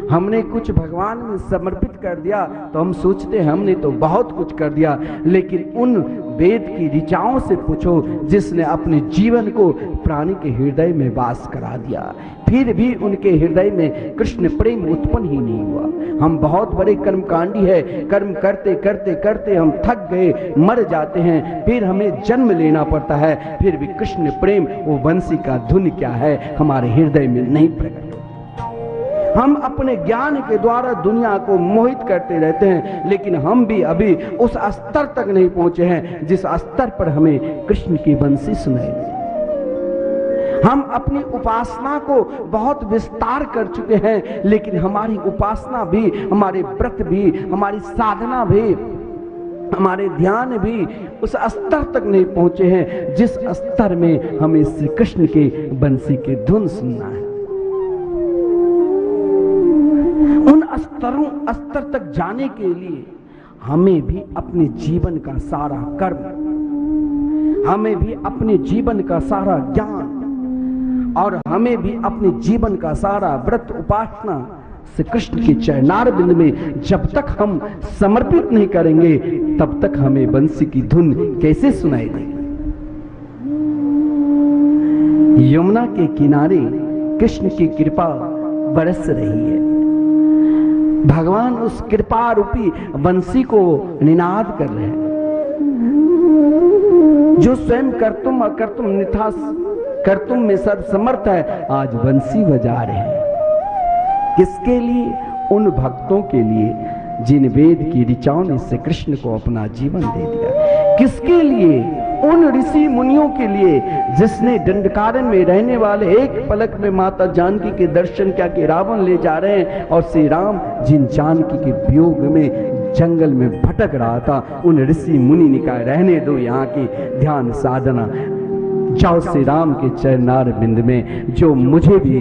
हमने कुछ भगवान में समर्पित कर दिया तो हम सोचते हैं हमने तो बहुत कुछ कर दिया। लेकिन उन वेद की ऋचाओं से पूछो जिसने अपने जीवन को प्राणी के हृदय में वास करा दिया, फिर भी उनके हृदय में कृष्ण प्रेम उत्पन्न ही नहीं हुआ। हम बहुत बड़े कर्मकांडी है, कर्म करते करते करते हम थक गए, मर जाते हैं, फिर हमें जन्म लेना पड़ता है, फिर भी कृष्ण प्रेम, वो बंसी का धुन क्या है, हमारे हृदय में नहीं प्रकट। हम अपने ज्ञान के द्वारा दुनिया को मोहित करते रहते हैं, लेकिन हम भी अभी उस स्तर तक नहीं पहुंचे हैं जिस स्तर पर हमें कृष्ण की बंसी सुनाई दे। हम अपनी उपासना को बहुत विस्तार कर चुके हैं, लेकिन हमारी उपासना भी, हमारे व्रत भी, हमारी साधना भी, हमारे ध्यान भी उस स्तर तक नहीं पहुंचे हैं जिस स्तर में हमें श्री कृष्ण के बंसी के धुन सुनना है। उन स्तर तक जाने के लिए हमें भी अपने जीवन का सारा कर्म, हमें भी अपने जीवन का सारा ज्ञान और हमें भी अपने जीवन का सारा व्रत उपासना श्री कृष्ण के चरणार बिंद में जब तक हम समर्पित नहीं करेंगे, तब तक हमें बंसी की धुन कैसे सुनाई देगी। यमुना के किनारे कृष्ण की कृपा बरस रही है। भगवान उस कृपा रूपी बंसी को निनाद कर रहे हैं। जो स्वयं कर्तुम अकर्तुम निथास कर्तुम में सर्वसमर्थ है, आज बंसी बजा रहे हैं। किसके लिए? उन भक्तों के लिए जिन वेद की ऋचाओं ने श्री कृष्ण को अपना जीवन दे दिया। किसके लिए? उन ऋषि मुनियों के लिए जिसने दंडकारण्य में रहने वाले एक पलक में माता जानकी के दर्शन क्या कि रावण ले जा रहे हैं, और श्री राम जिन जानकी के वियोग में जंगल में भटक रहा था, उन ऋषि मुनि ने कहा रहने दो यहाँ की ध्यान साधना, जाओ श्री राम के चरणार बिंद में जो मुझे भी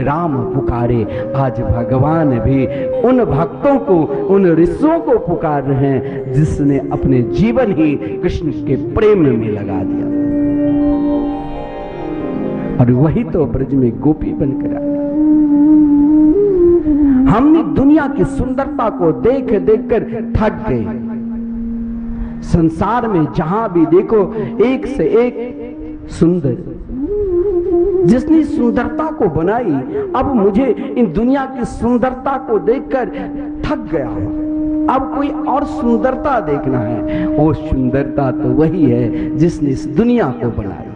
राम पुकारे। आज भगवान भी उन भक्तों को, उन ऋषियों को पुकार रहे हैं जिसने अपने जीवन ही कृष्ण के प्रेम में लगा दिया, और वही तो ब्रज में गोपी बनकर आए। हमने दुनिया की सुंदरता को देख देख कर थक गए। संसार में जहां भी देखो एक से एक सुंदर, जिसने सुंदरता को बनाई, अब मुझे इन दुनिया की सुंदरता को देखकर थक गया हूं, अब कोई और सुंदरता देखना है। वो सुंदरता तो वही है जिसने इस दुनिया को बनाई।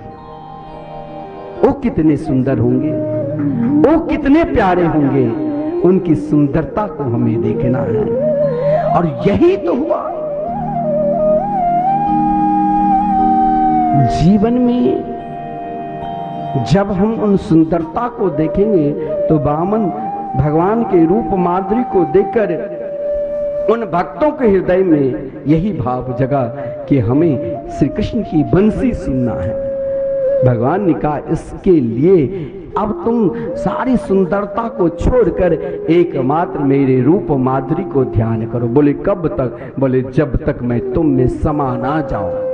वो कितने सुंदर होंगे, वो कितने प्यारे होंगे, उनकी सुंदरता को हमें देखना है। और यही तो हुआ जीवन में। जब हम उन सुंदरता को देखेंगे तो वामन भगवान के रूप माधुरी को देखकर उन भक्तों के हृदय में यही भाव जगा कि हमें श्री कृष्ण की बंसी सुनना है। भगवान ने कहा इसके लिए अब तुम सारी सुंदरता को छोड़कर एकमात्र मेरे रूप माधुरी को ध्यान करो। बोले कब तक? बोले जब तक मैं तुम में समा ना जाऊं,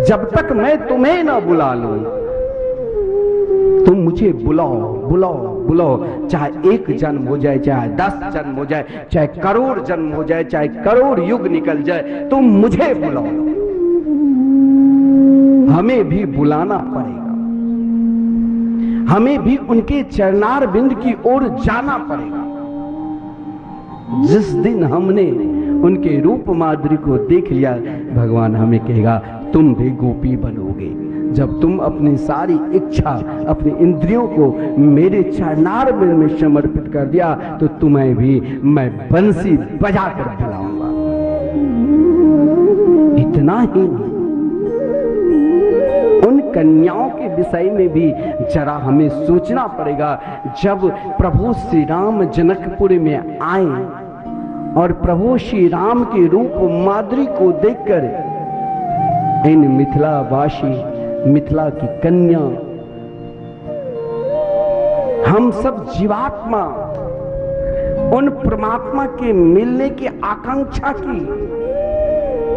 जब तक मैं तुम्हें ना बुला लूं। तुम मुझे बुलाओ बुलाओ बुलाओ, चाहे 1 जन्म हो जाए, चाहे 10 जन्म हो जाए, चाहे करोड़ जन्म हो जाए, चाहे करोड़ युग निकल जाए, तुम मुझे बुलाओ। हमें भी बुलाना पड़ेगा, हमें भी उनके चरणार बिंद की ओर जाना पड़ेगा। जिस दिन हमने उनके रूप माधुरी को देख लिया, भगवान हमें कहेगा तुम भी गोपी बनोगे। जब तुम अपनी सारी इच्छा, अपनी इंद्रियों को मेरे चरणारविंद में समर्पित कर दिया, तो तुम्हें भी मैं बंसी बजाकर बुलाऊंगा। इतना ही उन कन्याओं के विषय में भी जरा हमें सोचना पड़ेगा। जब प्रभु श्री राम जनकपुर में आए और प्रभु श्री राम के रूप माधुरी को देखकर इन मिथिलावासी, मिथिला की कन्या, हम सब जीवात्मा उन परमात्मा के मिलने की आकांक्षा की।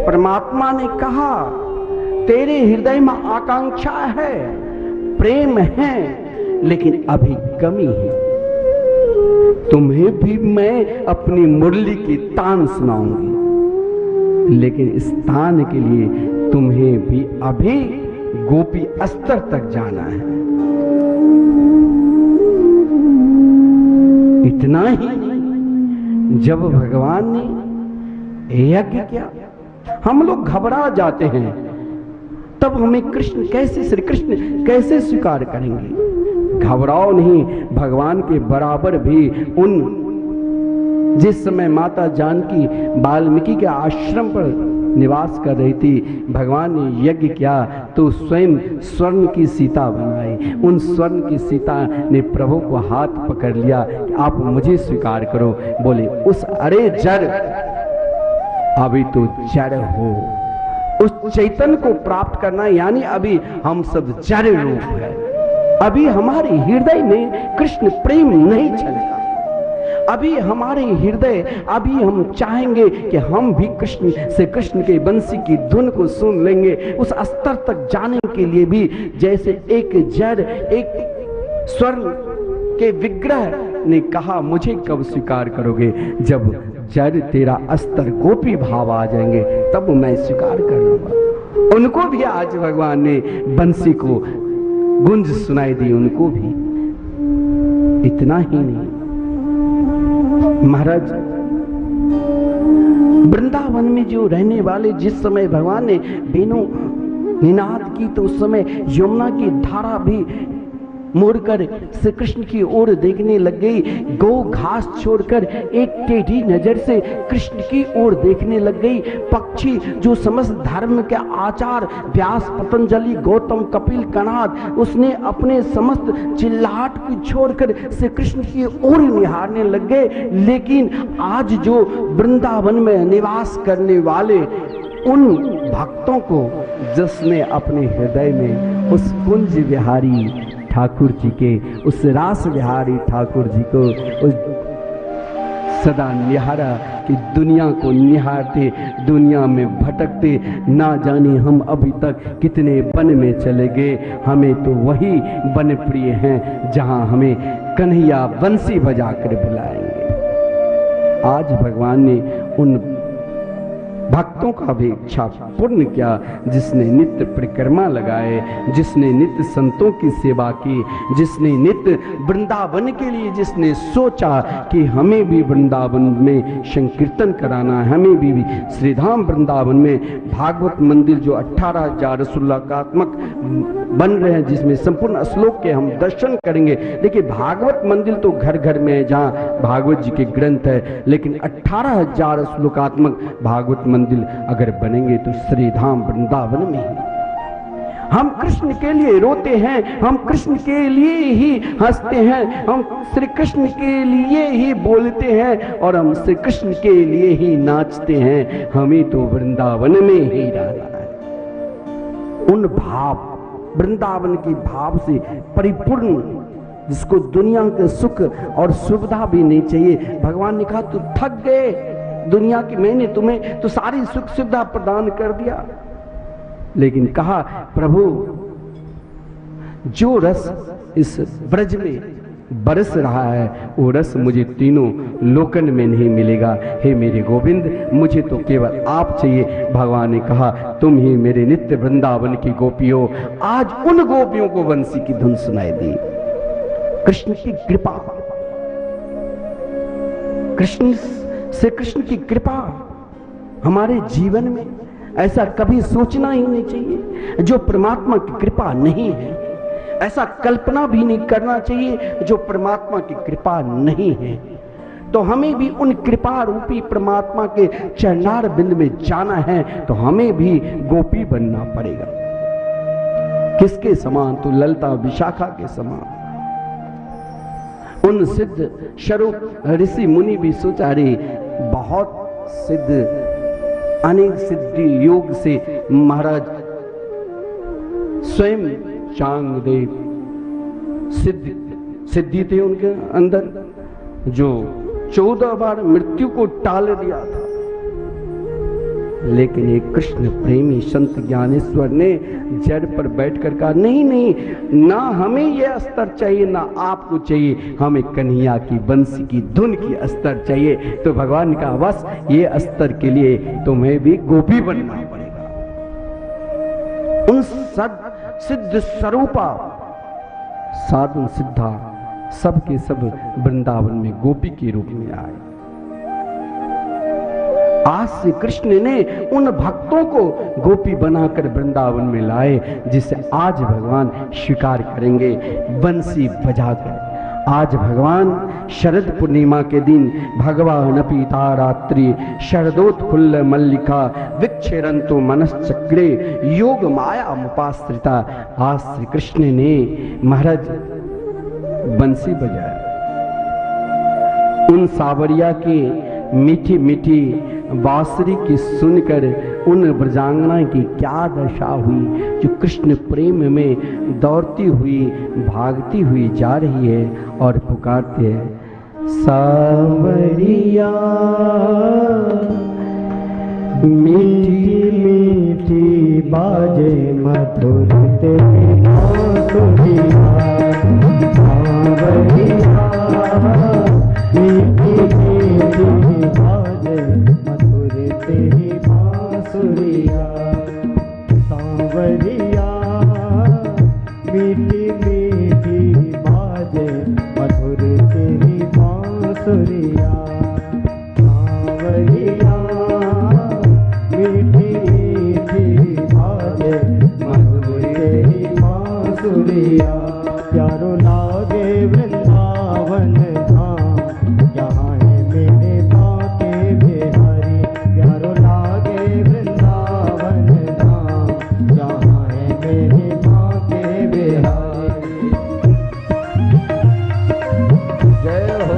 परमात्मा ने कहा तेरे हृदय में आकांक्षा है, प्रेम है, लेकिन अभी कमी है। तुम्हें भी मैं अपनी मुरली की तान सुनाऊंगी, लेकिन इस तान के लिए तुम्हें भी अभी गोपी स्तर तक जाना है। इतना ही जब भगवान ने यज्ञ किया, हम लोग घबरा जाते हैं। तब हमें कृष्ण कैसे, श्री कृष्ण कैसे स्वीकार करेंगे? घबराओ नहीं, भगवान के बराबर भी उन, जिस समय माता जानकी वाल्मीकि के आश्रम पर निवास कर रही थी, भगवान ने यज्ञ किया तो स्वयं स्वर्ण की सीता बनाई। उन स्वर्ण की सीता ने प्रभु को हाथ पकड़ लिया, आप मुझे स्वीकार करो। बोले उस अरे जड़, अभी तो जड़ हो, उस चैतन्य को प्राप्त करना, यानी अभी हम सब जड़ रूप है। अभी हमारे हृदय में कृष्ण प्रेम नहीं चलेगा। अभी हमारे हृदय, अभी हम चाहेंगे कि हम भी कृष्ण से, कृष्ण के बंसी की धुन को सुन लेंगे। उस स्तर तक जाने के लिए भी जैसे एक जड़, एक स्वर्ण के विग्रह ने कहा मुझे कब स्वीकार करोगे? जब जड़ तेरा स्तर गोपी भाव आ जाएंगे तब मैं स्वीकार कर लूंगा। उनको भी आज भगवान ने बंसी को गुंज सुनाई दी, उनको भी। इतना ही नहीं, महाराज वृंदावन में जो रहने वाले, जिस समय भगवान ने बेनों निनाद की तो उस समय यमुना की धारा भी मुड़कर श्री कृष्ण की ओर देखने लग गई। गौ घास छोड़कर एक टेढ़ी नजर से कृष्ण की ओर देखने लग गई। पक्षी जो समस्त धर्म के आचार, व्यास, पतंजलि, गौतम, कपिल, कणाद, उसने अपने समस्त चिल्लाहट को छोड़कर श्री कृष्ण की ओर निहारने लग गए। लेकिन आज जो वृंदावन में निवास करने वाले उन भक्तों को, जिसने अपने हृदय में उस कुंज विहारी ठाकुर जी के, उस रास विहारी ठाकुर जी को उस सदा निहारा कि दुनिया को निहारते, दुनिया में भटकते, ना जाने हम अभी तक कितने वन में चले गए। हमें तो वही वन प्रिय हैं जहां हमें कन्हैया बंसी बजाकर बुलाएंगे। आज भगवान ने उन भक्तों का भी इच्छा पूर्ण किया, जिसने नित्य परिक्रमा लगाए, जिसने नित्य संतों की सेवा की, जिसने नित्य वृंदावन के लिए, जिसने सोचा कि हमें भी वृंदावन में संकीर्तन कराना है, हमें भी श्रीधाम वृंदावन में भागवत मंदिर जो 18,000 रसोल्लाकात्मक बन रहे हैं, जिसमें संपूर्ण श्लोक के हम दर्शन करेंगे। देखिए भागवत मंदिर तो घर घर में है जहाँ भागवत जी के ग्रंथ है, लेकिन 18,000 श्लोकात्मक भागवत मंदिर अगर बनेंगे तो श्रीधाम वृंदावन में ही। हम कृष्ण के लिए रोते हैं, हम कृष्ण के लिए ही हंसते हैं, हम श्री कृष्ण के लिए ही बोलते हैं और हम श्री कृष्ण के लिए ही नाचते हैं। हमें तो वृंदावन में ही रहना है। उन भाव, वृंदावन की भाव से परिपूर्ण, जिसको दुनिया के सुख और सुविधा भी नहीं चाहिए। भगवान ने कहा तू थक गए दुनिया की, मैंने तुम्हें तो सारी सुख सुविधा प्रदान कर दिया, लेकिन कहा प्रभु जो रस इस ब्रज में बरस रहा है वो रस मुझे तीनों लोकन में नहीं मिलेगा। हे मेरे गोविंद, मुझे तो केवल आप चाहिए। भगवान ने कहा तुम ही मेरे नित्य वृंदावन की गोपी हो। आज उन गोपियों को बंसी की धुन सुनाई दी। कृष्ण की कृपा, कृष्ण श्री कृष्ण की कृपा हमारे जीवन में, ऐसा कभी सोचना ही नहीं चाहिए जो परमात्मा की कृपा नहीं है। ऐसा कल्पना भी नहीं करना चाहिए जो परमात्मा की कृपा नहीं है। तो हमें भी उन कृपा रूपी परमात्मा के चरणार बिंद में जाना है, तो हमें भी गोपी बनना पड़ेगा। किसके समान? तो ललता विशाखा के समान। उन सिद्ध स्वरूप ऋषि मुनि भी सोचा रे, बहुत सिद्ध अनेक सिद्धि योग से महाराज स्वयं चांगदेव सिद्धि थे उनके अंदर, जो 14 बार मृत्यु को टाल दिया था। लेकिन एक कृष्ण प्रेमी संत ज्ञानेश्वर ने जड़ पर बैठकर कहा, नहीं नहीं, ना हमें यह अस्तर चाहिए, ना आपको चाहिए, हमें कन्हैया की बंसी की धुन की अस्तर चाहिए। तो भगवान का बस ये अस्तर के लिए तुम्हें भी गोपी बनना पड़ेगा। उन सिद्ध स्वरूपा साधु सिद्धा सबके सब वृंदावन में गोपी के रूप में आए। आज से कृष्ण ने उन भक्तों को गोपी बनाकर वृंदावन में लाए, जिसे आज भगवान स्वीकार करेंगे बंसी बजाकर। आज भगवान शरद पूर्णिमा के दिन भगवान पीता रात्रि शरदोत्फुल्ल मल्लिका विक्षेरंतो मनश्चक्रे योग माया मुपाश्रिता। आज श्री कृष्ण ने महाराज बंसी बजाया। उन सावरिया के मीठी मीठी बांसुरी की सुनकर उन ब्रजांगना की क्या दशा हुई, जो कृष्ण प्रेम में दौड़ती हुई भागती हुई जा रही है और पुकारते हैं, सावरिया मीठी मीठी बाजे मधुर तेरी बांसुरिया, सावरिया मीठी मीठी बाजे मधुर तेरी बांसुरिया, सांवरिया मीठी मीठी बाजे मधुर तेरी बांसुरिया, सांवरिया मीठी मीठी बाजे मधुर तेरी बांसुरिया। प्यारो लागे वृंदावन धाम, यहाँ है मेरे बाके बिहारी। प्यारो लागे वृंदावन धाम, यहाँ है मेरे बाके बिहारी। जय हो।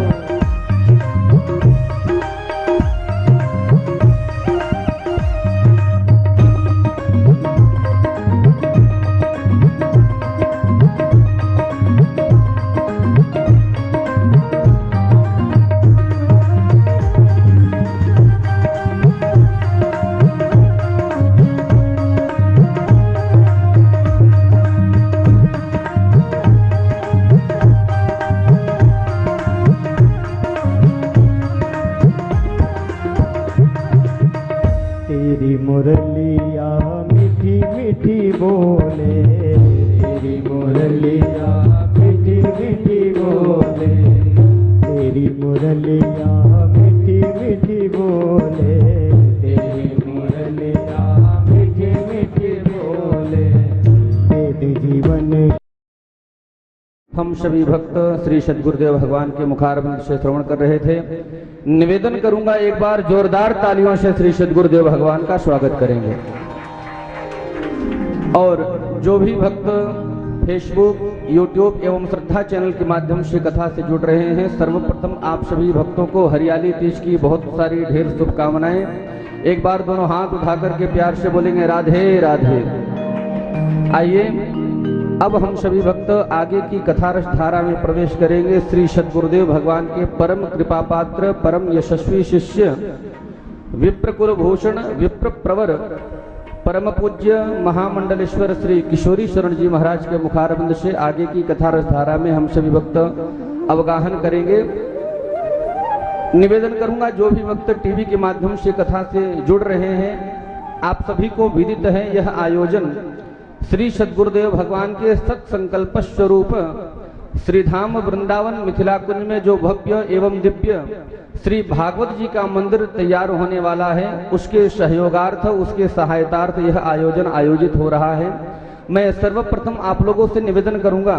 तेरी मुरलिया मीठी मीठी बोले, तेरी मुरलिया मीठी मीठी बोले, तेरी मुरलिया मीठी मीठी बोले, तेरी मुरलिया मीठी मीठी बोले, तेरे जीवन। हम सभी भक्त श्री सद्गुरुदेव भगवान के मुखारविंद से श्रवण कर रहे थे। निवेदन करूंगा एक बार जोरदार तालियों से श्री सद्गुरुदेव भगवान का स्वागत करेंगे। और जो भी भक्त फेसबुक, यूट्यूब एवं श्रद्धा चैनल के माध्यम से कथा से जुड़ रहे हैं, सर्वप्रथम आप सभी भक्तों को हरियाली तीज की बहुत सारी ढेर शुभकामनाएं। एक बार दोनों हाथ उठा करके प्यार से बोलेंगे राधे राधे। आइए अब हम सभी भक्त आगे की कथा रस धारा में प्रवेश करेंगे। श्री सद्गुरुदेव भगवान के परम कृपा पात्र परम यशस्वी शिष्य विप्र कुलभूषण विप्र प्रवर परम पूज्य महामंडलेश्वर श्री किशोरी शरण जी महाराज के मुखारविंद से आगे की कथा रस धारा में हम सभी भक्त अवगाहन करेंगे। निवेदन करूंगा जो भी भक्त टीवी के माध्यम से कथा से जुड़ रहे हैं, आप सभी को विदित है यह आयोजन श्री सद्गुरुदेव भगवान के सत्संकल्प स्वरूप श्रीधाम वृंदावन मिथिला कुंज में जो भव्य एवं दिव्य श्री भागवत जी का मंदिर तैयार होने वाला है, उसके सहयोगार्थ, उसके सहायतार्थ यह आयोजन आयोजित हो रहा है। मैं सर्वप्रथम आप लोगों से निवेदन करूंगा,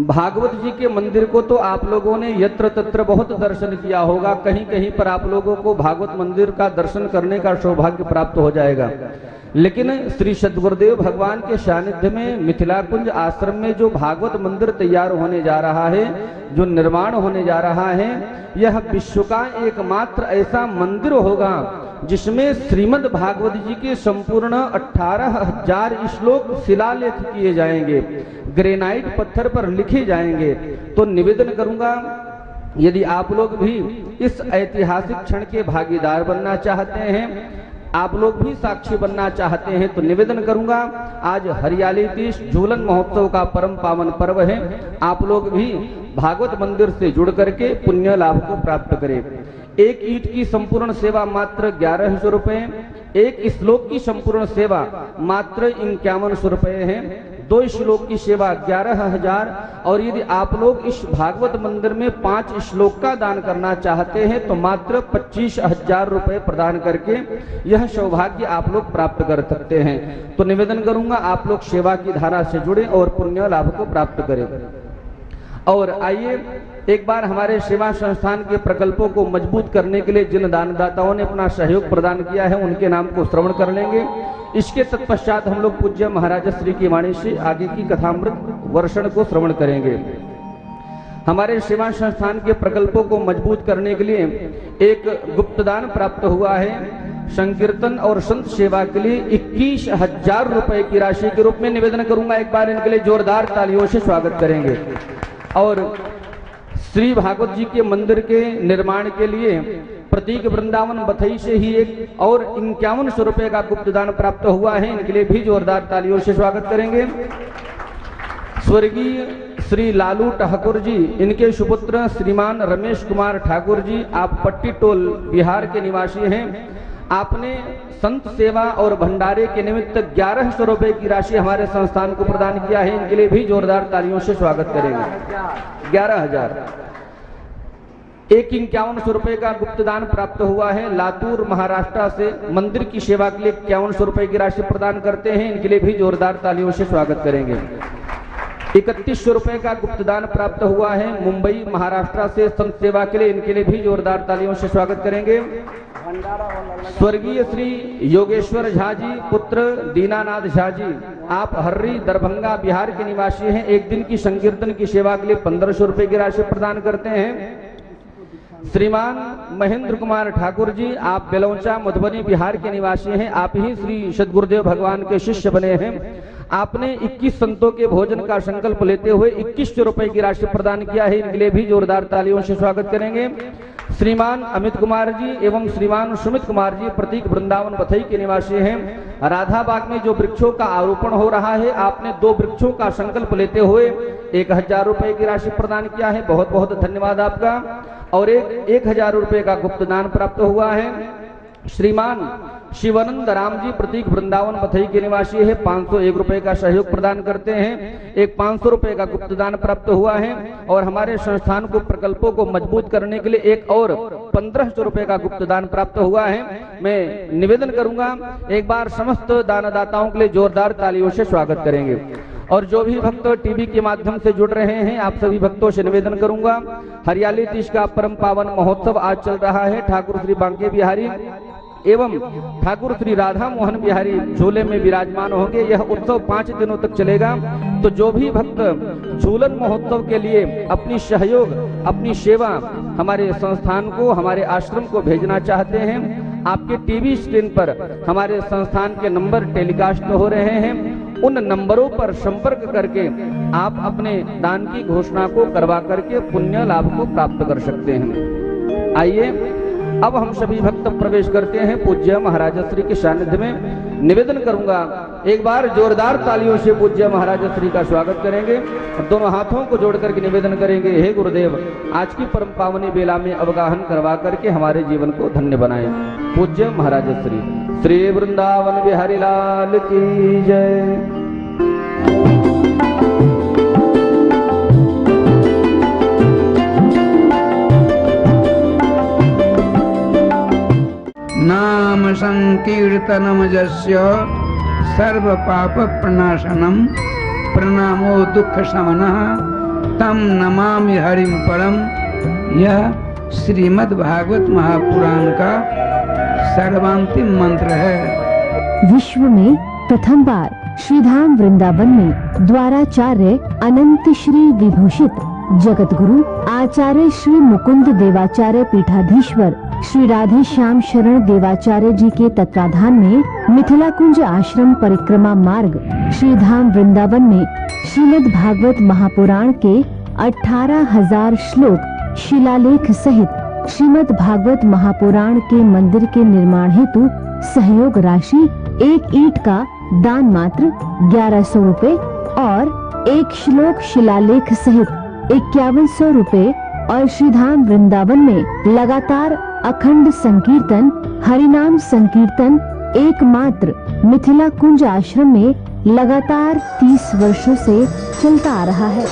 भागवत जी के मंदिर को तो आप लोगों ने यत्र तत्र बहुत दर्शन किया होगा, कहीं कहीं पर आप लोगों को भागवत मंदिर का दर्शन करने का सौभाग्य प्राप्त हो जाएगा। लेकिन श्री सद्गुरुदेव भगवान के सानिध्य में मिथिला कुंज आश्रम में जो भागवत मंदिर तैयार होने जा रहा है, जो निर्माण होने जा रहा है, यह विश्व का एकमात्र ऐसा मंदिर होगा जिसमें श्रीमद् भागवत जी के संपूर्ण 18,000 श्लोक शिलालेख किए जाएंगे, ग्रेनाइट पत्थर पर लिखे जाएंगे। तो निवेदन करूंगा, यदि आप लोग भी इस ऐतिहासिक क्षण के भागीदार बनना चाहते हैं, आप लोग भी साक्षी बनना चाहते हैं, तो निवेदन करूंगा, आज हरियाली तीज झूलन महोत्सव का परम पावन पर्व है। आप लोग भी भागवत मंदिर से जुड़ करके पुण्य लाभ को प्राप्त करें। एक ईंट की संपूर्ण सेवा मात्र 1100 रुपए, एक श्लोक की संपूर्ण सेवा मात्र 5100 रुपए है, 2 श्लोक की सेवा 11,000। और यदि आप लोग इस भागवत मंदिर में 5 श्लोक का दान करना चाहते हैं तो मात्र 25,000 रुपए प्रदान करके यह सौभाग्य आप लोग प्राप्त कर सकते हैं। तो निवेदन करूंगा, आप लोग सेवा की धारा से जुड़े और पुण्य लाभ को प्राप्त करें। और आइए एक बार हमारे सेवा संस्थान के प्रकल्पों को मजबूत करने के लिए जिन दानदाताओं ने अपना सहयोग प्रदान किया है उनके नाम को श्रवण कर लेंगे। इसके तत्पश्चात हम लोग पूज्य महाराज श्री की वाणी से आगे की कथामृत वर्षण को श्रवण करेंगे। हमारे सेवा संस्थान के प्रकल्पों को मजबूत करने के लिए एक गुप्तदान प्राप्त हुआ है। संकीर्तन और संत सेवा के लिए 21,000 रुपए की राशि के रूप में निवेदन करूंगा, एक बार इनके लिए जोरदार तालियों से स्वागत करेंगे। और श्री भागवत जी के मंदिर के निर्माण के लिए प्रतीक वृंदावन बथई से ही एक और 5100 रुपए का गुप्तदान प्राप्त हुआ है, इनके लिए भी जोरदार तालियों से स्वागत करेंगे। स्वर्गीय श्री लालू ठाकुर जी, इनके सुपुत्र श्रीमान रमेश कुमार ठाकुर जी, आप पट्टी टोल बिहार के निवासी हैं। आपने संत सेवा और भंडारे के निमित्त 1100 रुपए की राशि हमारे संस्थान को प्रदान किया है, इनके लिए भी जोरदार तालियों से स्वागत करेंगे। 11,000। एक 5100 रुपए का गुप्तदान प्राप्त हुआ है। लातूर महाराष्ट्र से मंदिर की सेवा के लिए 5100 रुपए की राशि प्रदान करते हैं, इनके लिए भी जोरदार तालियों से स्वागत करेंगे। 3100 रुपए का गुप्तदान प्राप्त हुआ है मुंबई महाराष्ट्र से संत सेवा के लिए, इनके लिए भी जोरदार तालियों से स्वागत करेंगे। स्वर्गीय श्री योगेश्वर झा जी, पुत्र दीनानाथ झा जी, आप हर्री दरभंगा बिहार के निवासी हैं। एक दिन की संकीर्तन की सेवा के लिए 1500 रुपए की राशि प्रदान करते हैं। श्रीमान महेंद्र कुमार ठाकुर जी, आप बेलौचा मधुबनी बिहार के निवासी हैं। आप ही श्री सद्गुरुदेव भगवान के शिष्य बने हैं। आपने 21 संतों के भोजन का संकल्प लेते हुए 2100 रुपए की राशि प्रदान किया है, इनके लिए भी जोरदार तालियों से स्वागत करेंगे। श्रीमान अमित कुमार जी एवं श्रीमान सुमित कुमार जी, प्रतीक वृंदावन बथई के निवासी हैं। राधा बाग में जो वृक्षों का आरोपण हो रहा है, आपने 2 वृक्षों का संकल्प लेते हुए 1000 रुपए की राशि प्रदान किया है, बहुत बहुत धन्यवाद आपका। और 1000 रुपए का गुप्तदान प्राप्त हुआ है। श्रीमान शिवानंद राम जी, प्रतीक वृंदावन बथई के निवासी है, 501 रुपए का सहयोग प्रदान करते हैं। एक 500 रुपए का गुप्तदान प्राप्त हुआ है। और हमारे संस्थान को प्रकल्पों को मजबूत करने के लिए एक और 1500 रुपए का गुप्तदान प्राप्त हुआ है। मैं निवेदन करूंगा, एक बार समस्त दानदाताओं के लिए जोरदार तालियों से स्वागत करेंगे। और जो भी भक्त टीवी के माध्यम से जुड़ रहे हैं, आप सभी भक्तों से निवेदन करूंगा, हरियाली तीज का परम पावन महोत्सव आज चल रहा है। ठाकुर श्री बांके बिहारी एवं ठाकुर श्री राधा मोहन बिहारी झूले में विराजमान होंगे। यह उत्सव 5 दिनों तक चलेगा। तो जो भी भक्त झूलन महोत्सव के लिए अपनी सहयोग, अपनी सेवा हमारे संस्थान को, हमारे आश्रम को भेजना चाहते हैं, आपके टीवी स्क्रीन पर हमारे संस्थान के नंबर टेलीकास्ट हो रहे हैं। उन नंबरों पर संपर्क करके आप अपने दान की घोषणा को करवा करके पुण्य लाभ को प्राप्त कर सकते हैं। आइए अब हम सभी भक्त प्रवेश करते हैं पूज्य महाराज श्री के सानिध्य में। निवेदन करूंगा, एक बार जोरदार तालियों से पूज्य महाराज श्री का स्वागत करेंगे। दोनों हाथों को जोड़ करके निवेदन करेंगे, हे गुरुदेव, आज की परम पावनी बेला में अवगाहन करवा करके हमारे जीवन को धन्य बनाएं। पूज्य महाराज श्री श्री वृंदावन बिहारी लाल की जय। नाम संकीर्तनम जस्य सर्व पाप प्रणाशनम प्रणामो दुख शमनः तम नमामि हरिम परम। यह श्रीमद् भागवत महापुराण का सर्वांतिम मंत्र है। विश्व में प्रथम बार श्रीधाम वृंदावन में द्वाराचार्य अनंत श्री विभूषित जगत गुरु आचार्य श्री मुकुंद देवाचार्य पीठाधीश्वर श्री राधे श्याम शरण देवाचार्य जी के तत्वाधान में मिथिला कुंज आश्रम परिक्रमा मार्ग श्रीधाम वृंदावन में श्रीमद् भागवत महापुराण के 18,000 श्लोक शिलालेख सहित श्रीमद् भागवत महापुराण के मंदिर के निर्माण हेतु सहयोग राशि 1 ईंट का दान मात्र 1100 रुपए और 1 श्लोक शिलालेख सहित 5100 रुपए और श्रीधाम वृंदावन में लगातार अखंड संकीर्तन हरिनाम संकीर्तन एकमात्र मिथिला कुंज आश्रम में लगातार 30 वर्षों से चलता आ रहा है।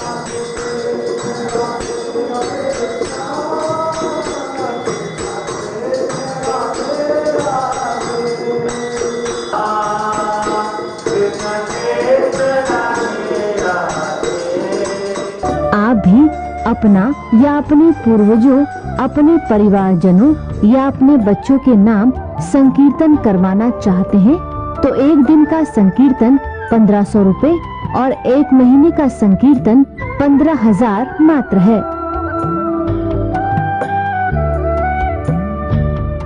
आप भी अपना या अपने पूर्वजों, अपने परिवारजनों या अपने बच्चों के नाम संकीर्तन करवाना चाहते हैं तो 1 दिन का संकीर्तन 1500 रुपए और 1 महीने का संकीर्तन 15,000 मात्र है।